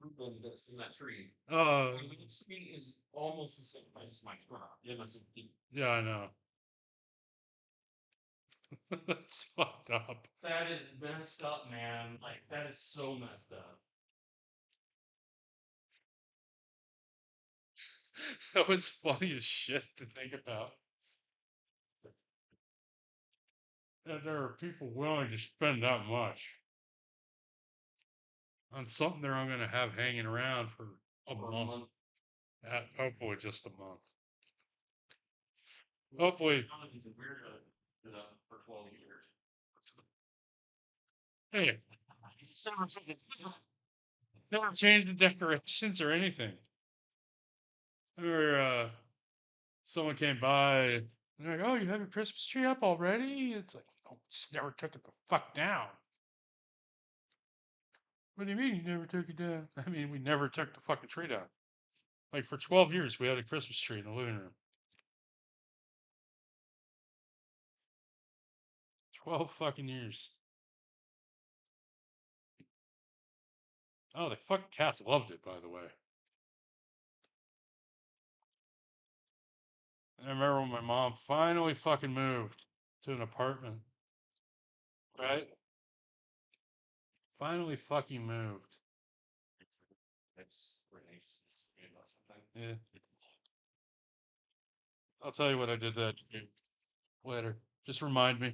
B: Ribbon that's in that tree.
A: Uh,
B: I mean, the tree is almost the same price as my car. MSRP.
A: yeah, I know. That's fucked up.
B: That is messed up, man. Like that is so messed up.
A: That was funny as shit to think about. That there are people willing to spend that much on something they're going to have hanging around for a
B: For a
A: month.
B: month.
A: Hopefully, just a month. Hopefully,
B: We're for 12 years.
A: hey, never changed the decorations or anything. I remember someone came by and they're like, "Oh, you have your Christmas tree up already?" It's like, "Oh, just never took it the fuck down." What do you mean you never took it down? I mean, we never took the fucking tree down. Like for 12 years, we had a Christmas tree in the living room. 12 fucking years. Oh, the fucking cats loved it, by the way. And I remember when my mom finally fucking moved to an apartment. Right? Finally fucking moved. Yeah. I'll tell you what I did that later. Just remind me.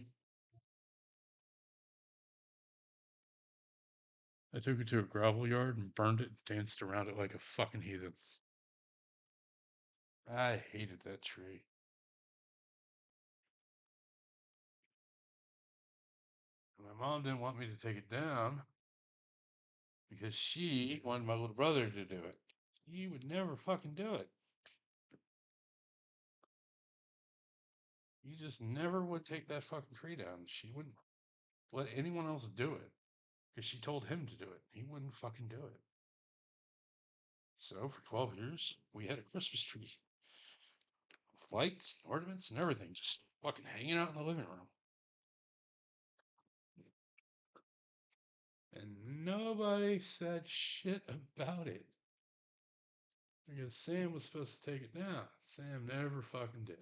A: I took it to a gravel yard and burned it and danced around it like a fucking heathen. I hated that tree. My mom didn't want me to take it down because she wanted my little brother to do it. He would never fucking do it. He just never would take that fucking tree down. She wouldn't let anyone else do it because she told him to do it. He wouldn't fucking do it. So for 12 years, we had a Christmas tree with lights, ornaments, and everything just fucking hanging out in the living room. And nobody said shit about it. Because Sam was supposed to take it down. Sam never fucking did.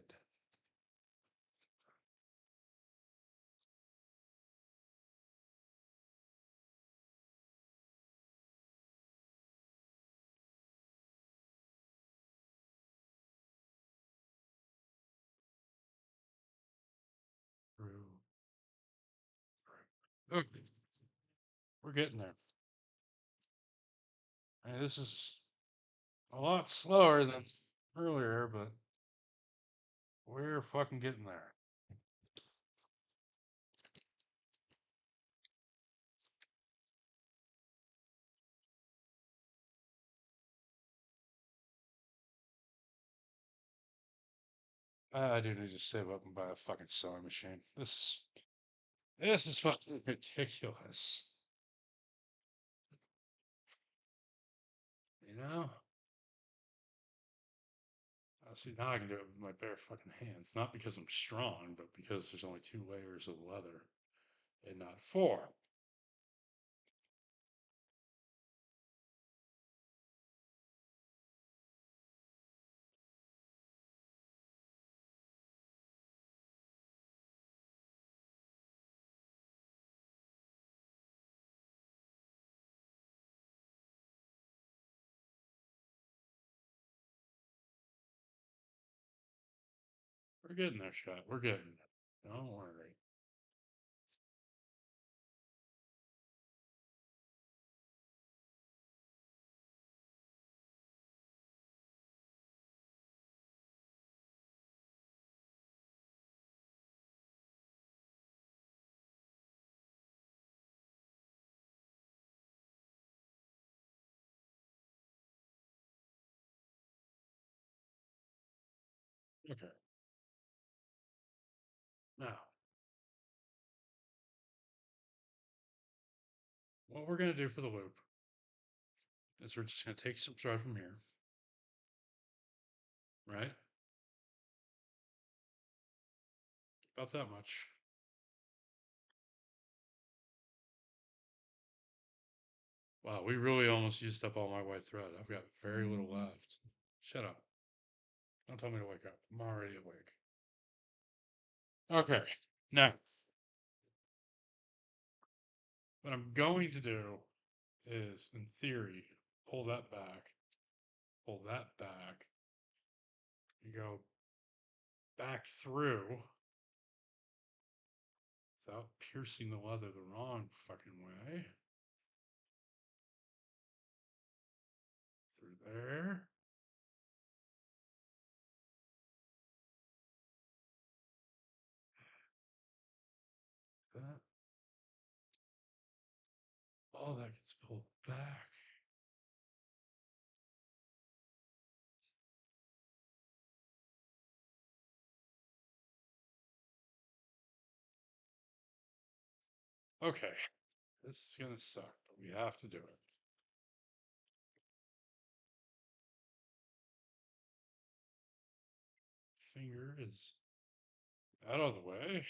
A: True. Okay. We're getting there. And this is a lot slower than earlier, but we're fucking getting there. I do need to save up and buy a fucking sewing machine. This is fucking ridiculous. You know? See, now I can do it with my bare fucking hands. Not because I'm strong, but because there's only 2 layers of leather and not 4. We're getting there, shot. We're getting there. Don't worry. Okay. Now, what we're going to do for the loop is we're just going to take some thread from here, right? About that much. Wow, we really almost used up all my white thread. I've got very little left. Shut up. Don't tell me to wake up. I'm already awake. Okay, next. What I'm going to do is, in theory, pull that back, pull that back, and go back through without piercing the leather the wrong fucking way. Through there. That. All that gets pulled back. Okay, this is gonna suck, but we have to do it. Finger is out of the way.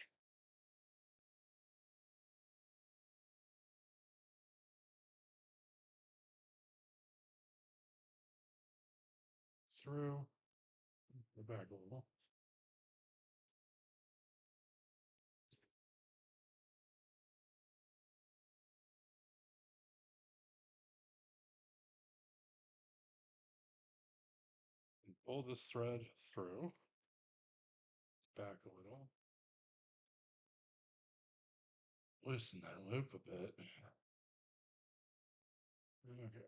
A: Through. Go back a little. And pull this thread through. Back a little. Loosen that loop a bit. Okay.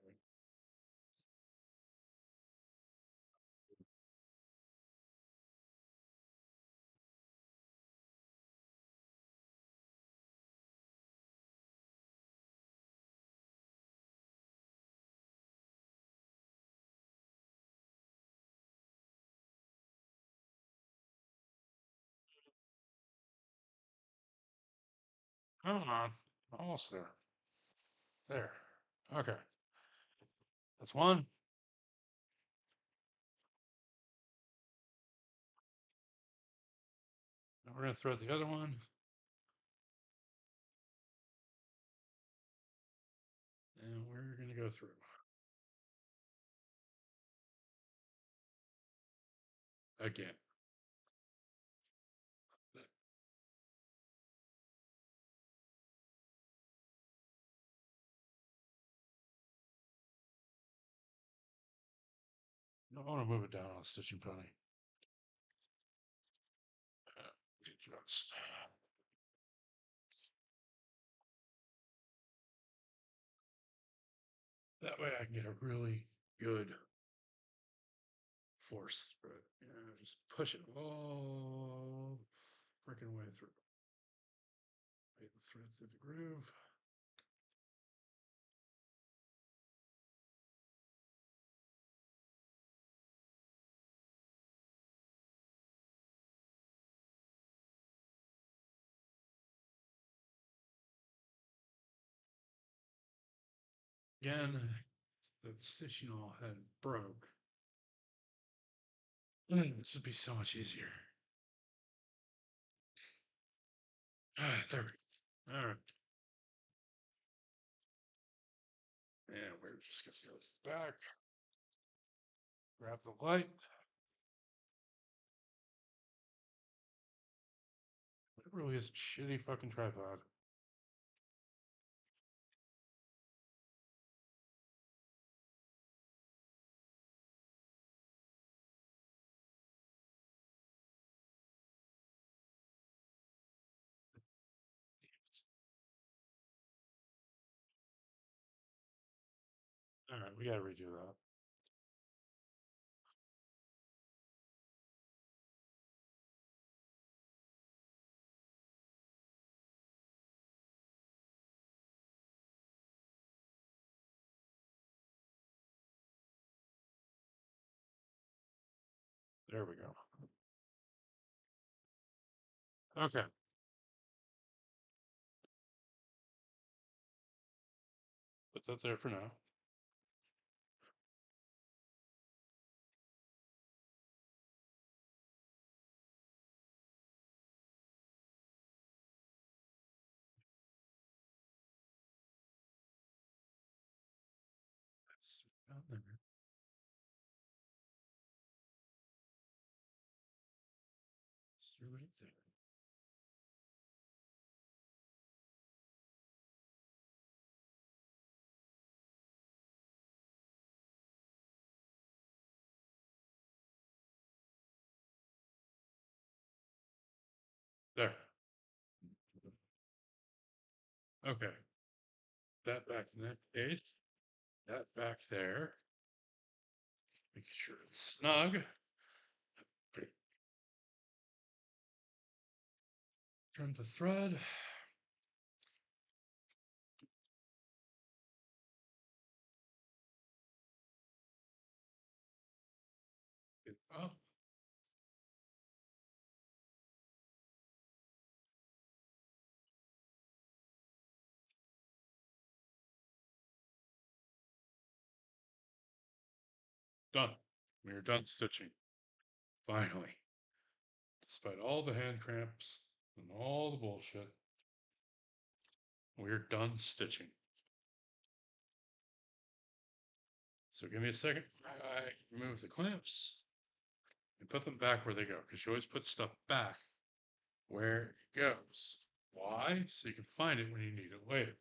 A: Come on. Almost there. There. Okay. That's one. Now we're going to thread the other one. And we're going to go through. Again. I want to move it down on a stitching pony. Just. That way I can get a really good force through it. You know, just push it all freaking way through. Make the thread through the groove. Again, the stitching all had broke. This would be so much easier. There we go. All right. And we're just going to go back. Grab the light. It really is a shitty fucking tripod. All right, we gotta redo that. There we go. Okay. Put that there for now. That's down there. It's right there. There. Okay. That back in that case. That back there. Making sure it's snug. Trim the thread. Get up. Done. We are done stitching. Finally. Despite all the hand cramps and all the bullshit, we're done stitching. So give me a second. I remove the clamps and put them back where they go, because you always put stuff back where it goes. Why? So you can find it when you need it later.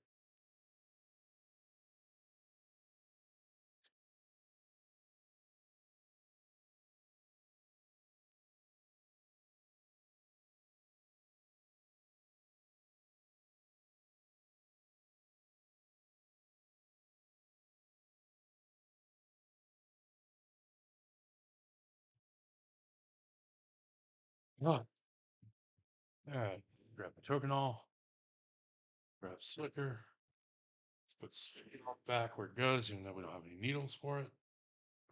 A: Ah, alright, grab the Tokenol, grab Slicker, let's put Slicker back where it goes, even though we don't have any needles for it.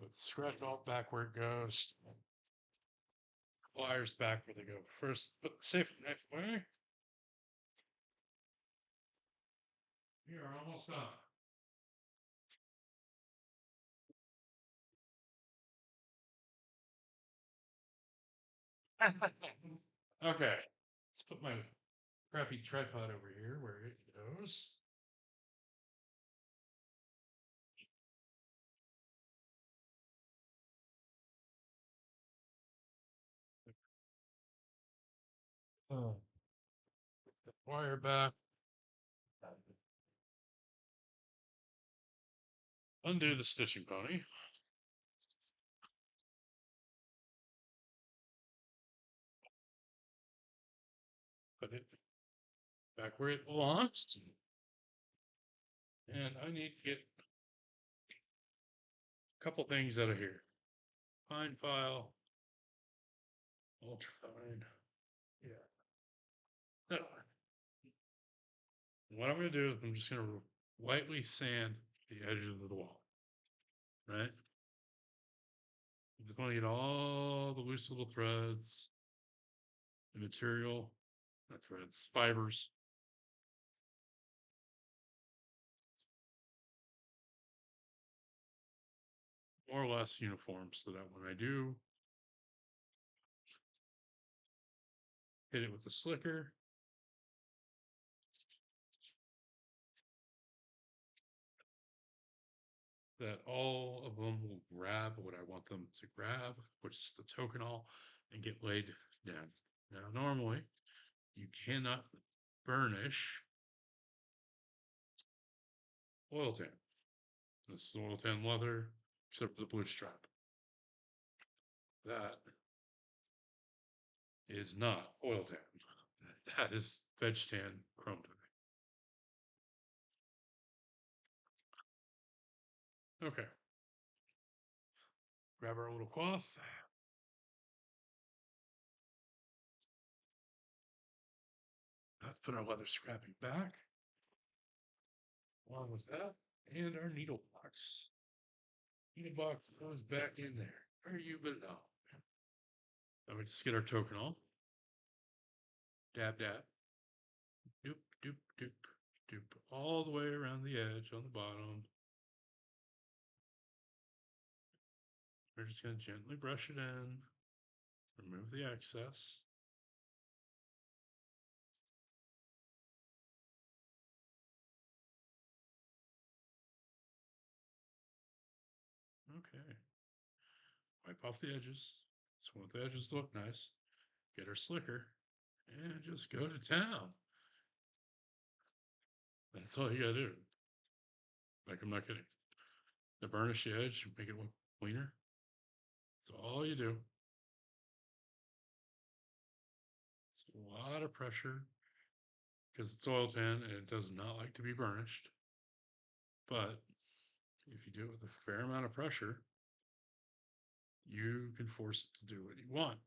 A: Put the scratch off back where it goes. Pliers back where they go. First, put the safety knife away. We are almost done. Okay, let's put my crappy tripod over here where it goes. Oh. Wire back. Undo the stitching pony. Put it back where it belongs. And I need to get a couple things out of here. Fine file. Ultra fine. Yeah. No. What I'm going to do is I'm just going to lightly sand the edges of the wall. Right? I just want to get all the loose little threads, the material, not threads, fibers. More or less uniform so that when I do hit it with the slicker, that all of them will grab what I want them to grab, which is the Tokenol, and get laid down. Now, normally, you cannot burnish oil tan. This is oil tan leather, except for the blue stripe. That is not oil tan. That is veg tan chrome tan. Okay. Grab our little cloth. Let's put our leather scrapping back. Along with that, and our needle box. Needle box goes back in there. Where you belong. Now we just get our token on. Dab, dab. Doop, doop, doop, doop. All the way around the edge on the bottom. We're just going to gently brush it in. Remove the excess. Okay. Wipe off the edges. Just want the edges to look nice. Get our slicker. And just go to town. That's all you gotta do. Like, I'm not kidding. The burnish the edge, make it look cleaner. That's all you do. It's a lot of pressure because it's oil tan and it does not like to be burnished. But if you do it with a fair amount of pressure, you can force it to do what you want.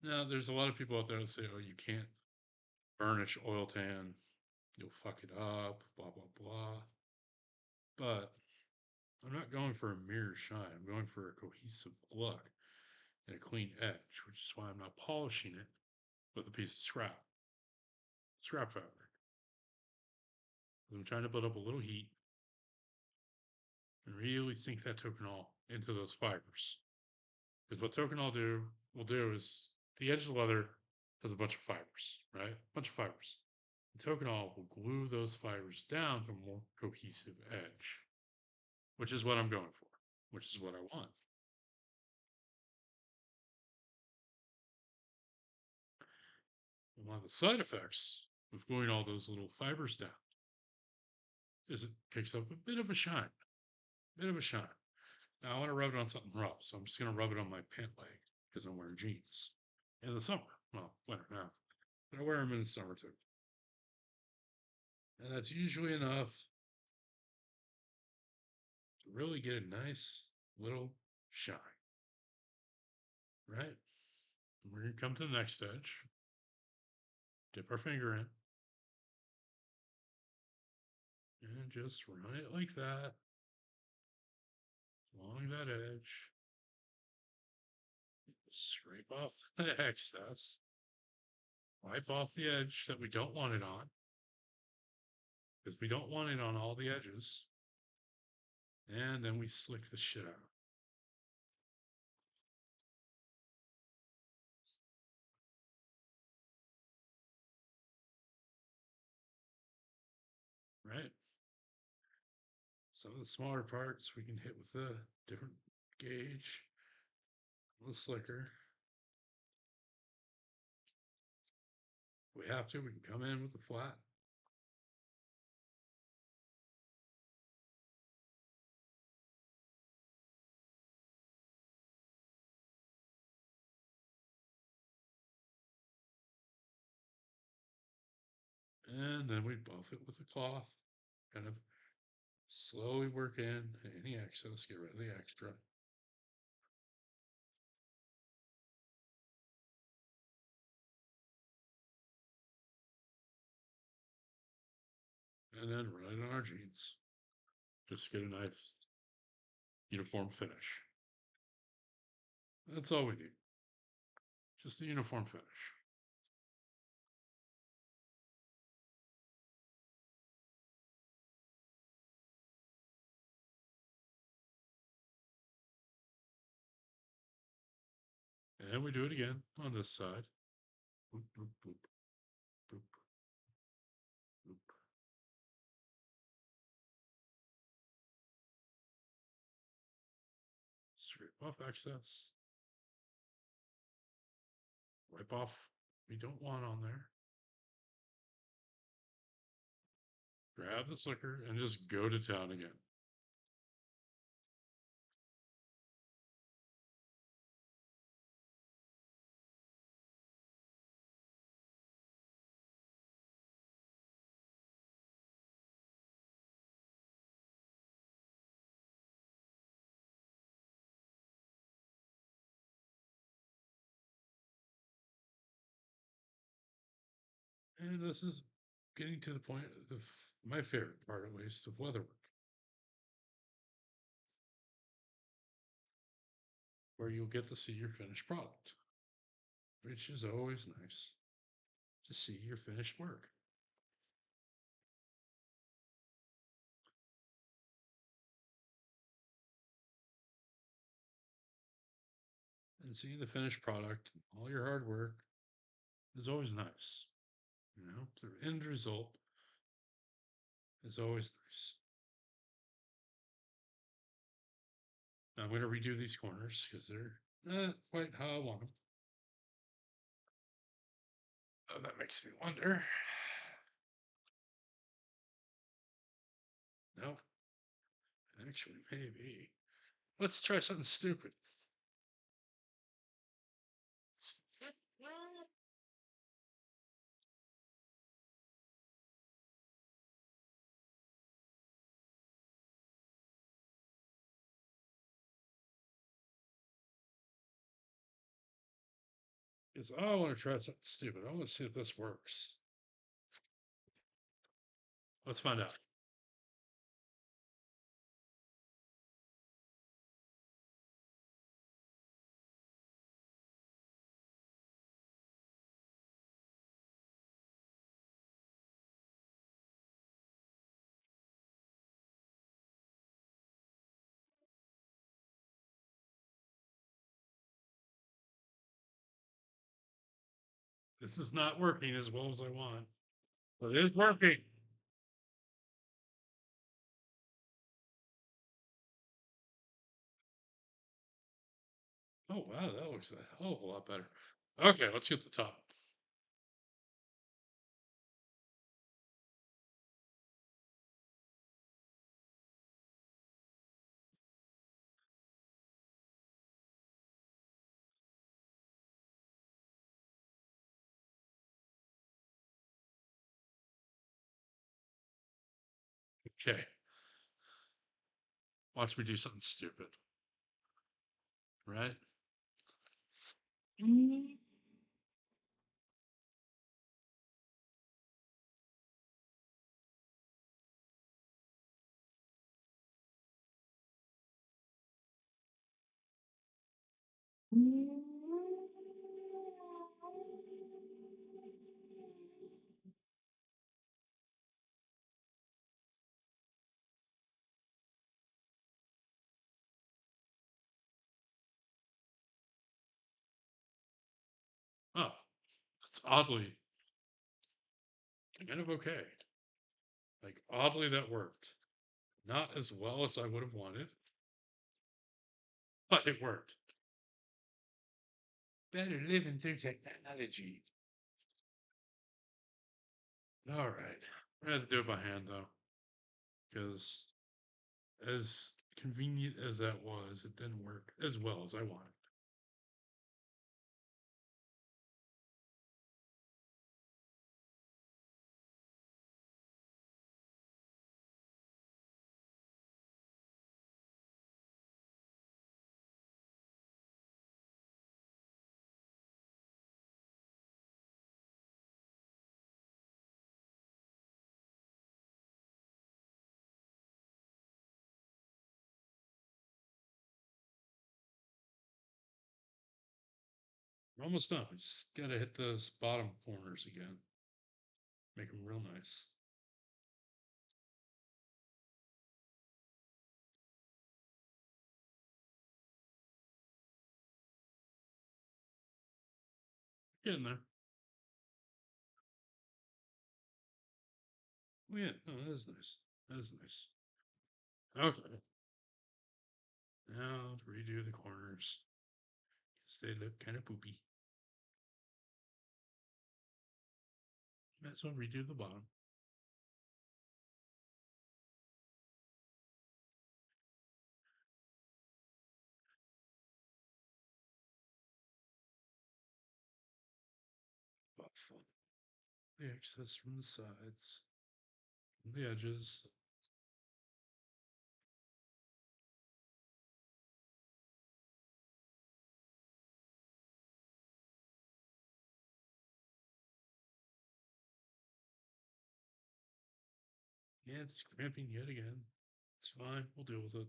A: Now, there's a lot of people out there that say, oh, you can't burnish oil tan, you'll fuck it up, blah, blah, blah. But I'm not going for a mirror shine. I'm going for a cohesive look and a clean edge, which is why I'm not polishing it with a piece of scrap fabric. I'm trying to build up a little heat and really sink that tokenol into those fibers. Because what tokenol will do is the edge of the leather has a bunch of fibers, right? A bunch of fibers. The tokenol will glue those fibers down to a more cohesive edge, which is what I'm going for, which is what I want. And one of the side effects of gluing all those little fibers down is it picks up a bit of a shine, Now I want to rub it on something rough, so I'm just going to rub it on my pant leg because I'm wearing jeans in the summer. Well, winter now, but I wear them in the summer too, and that's usually enough to really get a nice little shine, right? We're going to come to the next edge, dip our finger in, and just run it like that along that edge. Scrape off the excess. Wipe off the edge that we don't want it on, because we don't want it on all the edges. And then we slick the shit out. Right? Some of the smaller parts we can hit with a different gauge, a little slicker. If we have to, we can come in with a flat. And then we buff it with a cloth, kind of slowly work in any excess, get rid of the extra. And then run it on our jeans. Just get a nice uniform finish. That's all we need. Just a uniform finish. And we do it again on this side. Boop, boop, boop, boop, boop. Scrape off excess. Wipe off we don't want on there. Grab the slicker and just go to town again. And this is getting to the point of my favorite part, at least, of leatherwork, where you'll get to see your finished product, which is always nice to see your finished work. And seeing the finished product, all your hard work is always nice. The end result is always nice. Now I'm going to redo these corners because they're not quite how I want them. Oh, that makes me wonder. No, actually, maybe. Let's try something stupid. Is I want to try something stupid. I want to see if this works. Let's find out. This is not working as well as I want, but it is working. Oh, wow, that looks a hell of a lot better. Okay, let's get the top. Okay, watch me do something stupid, right? Oh, that's oddly kind of okay. Like, oddly, that worked. Not as well as I would have wanted, but it worked. Better living through technology. All right. I had to do it by hand, though, because as convenient as that was, it didn't work as well as I wanted. We're almost done. We just gotta hit those bottom corners again. Make them real nice. Getting there. Oh, yeah, no, that is nice. That is nice. Okay. Now to redo the corners because they look kind of poopy. Might as well redo the bottom. Buff the excess from the sides, from the edges. Yeah, it's cramping yet again. It's fine. We'll deal with it.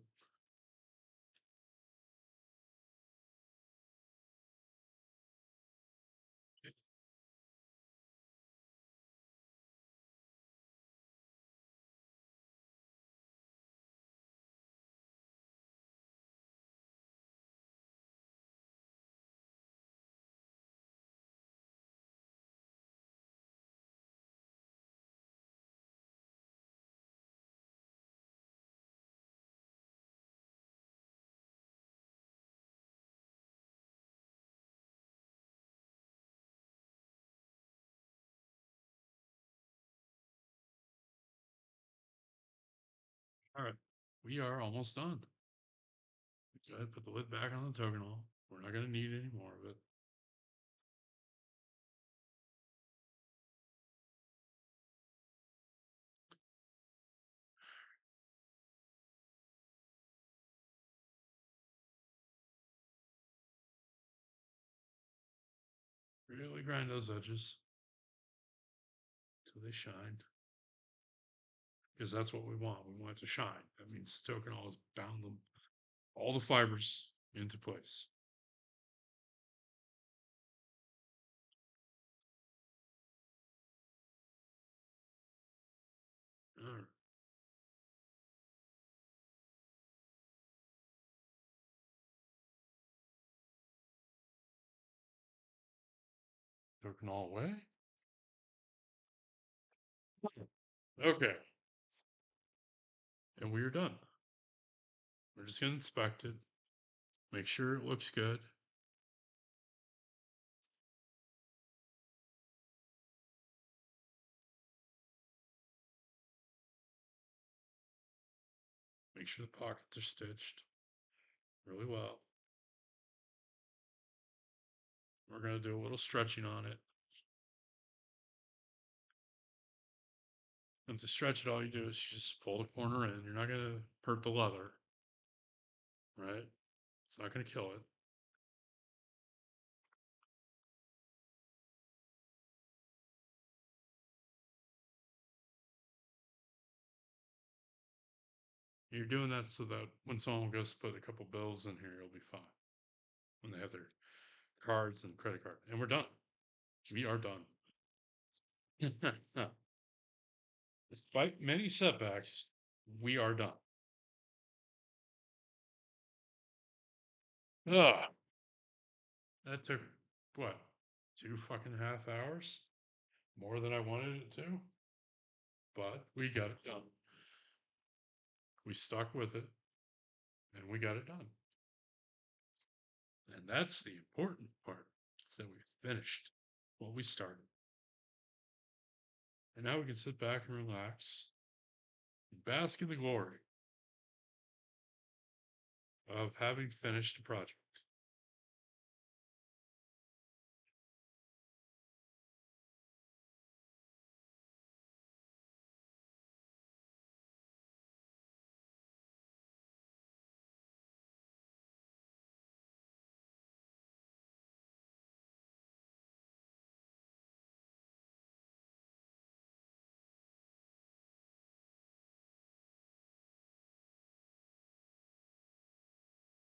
A: All right. We are almost done. Go ahead, put the lid back on the Togenol. We're not going to need any more of it. Really grind those edges till they shine. Because that's what we want. We want it to shine. That means Tokenol has bound them, all the fibers into place. All right. Tokenol away. Okay. And we are done. We're just going to inspect it, make sure it looks good. Make sure the pockets are stitched really well. We're going to do a little stretching on it. And to stretch it, all you do is you just pull the corner in. You're not going to hurt the leather, right? It's not going to kill it. You're doing that so that when someone goes to put a couple bills in here, you'll be fine. When they have their cards and credit card. And we're done. We are done. Despite many setbacks, we are done. Ugh. That took, what, 2.5 hours? More than I wanted it to? But we got it done. We stuck with it, and we got it done. And that's the important part, is that we finished what we started. And now we can sit back and relax and bask in the glory of having finished a project.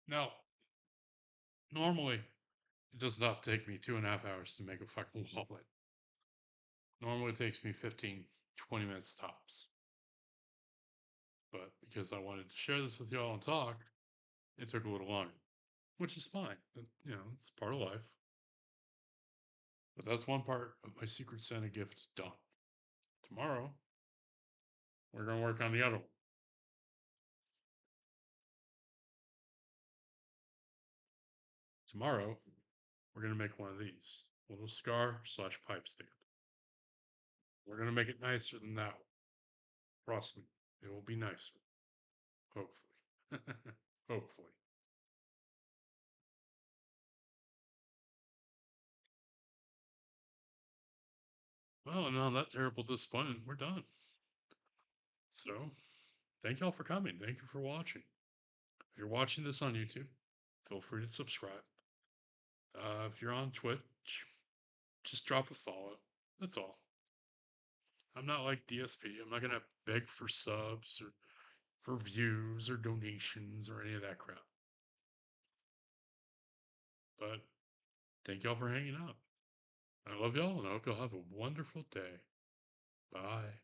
A: Now, normally, it does not take me 2.5 hours to make a fucking wallet. Normally, it takes me 15, 20 minutes tops. But because I wanted to share this with y'all and talk, it took a little longer, which is fine. But, it's part of life. But that's one part of my Secret Santa gift done. Tomorrow, we're going to work on the other one. Tomorrow, we're going to make one of these little cigar/pipe stand. We're going to make it nicer than that one. Trust me, it will be nicer. Hopefully. Hopefully. Well, and on that terrible disappointment, we're done. So, thank y'all for coming. Thank you for watching. If you're watching this on YouTube, feel free to subscribe. If you're on Twitch, just drop a follow. That's all. I'm not like DSP. I'm not gonna beg for subs or for views or donations or any of that crap. But thank y'all for hanging out. I love y'all, and I hope y'all have a wonderful day. Bye.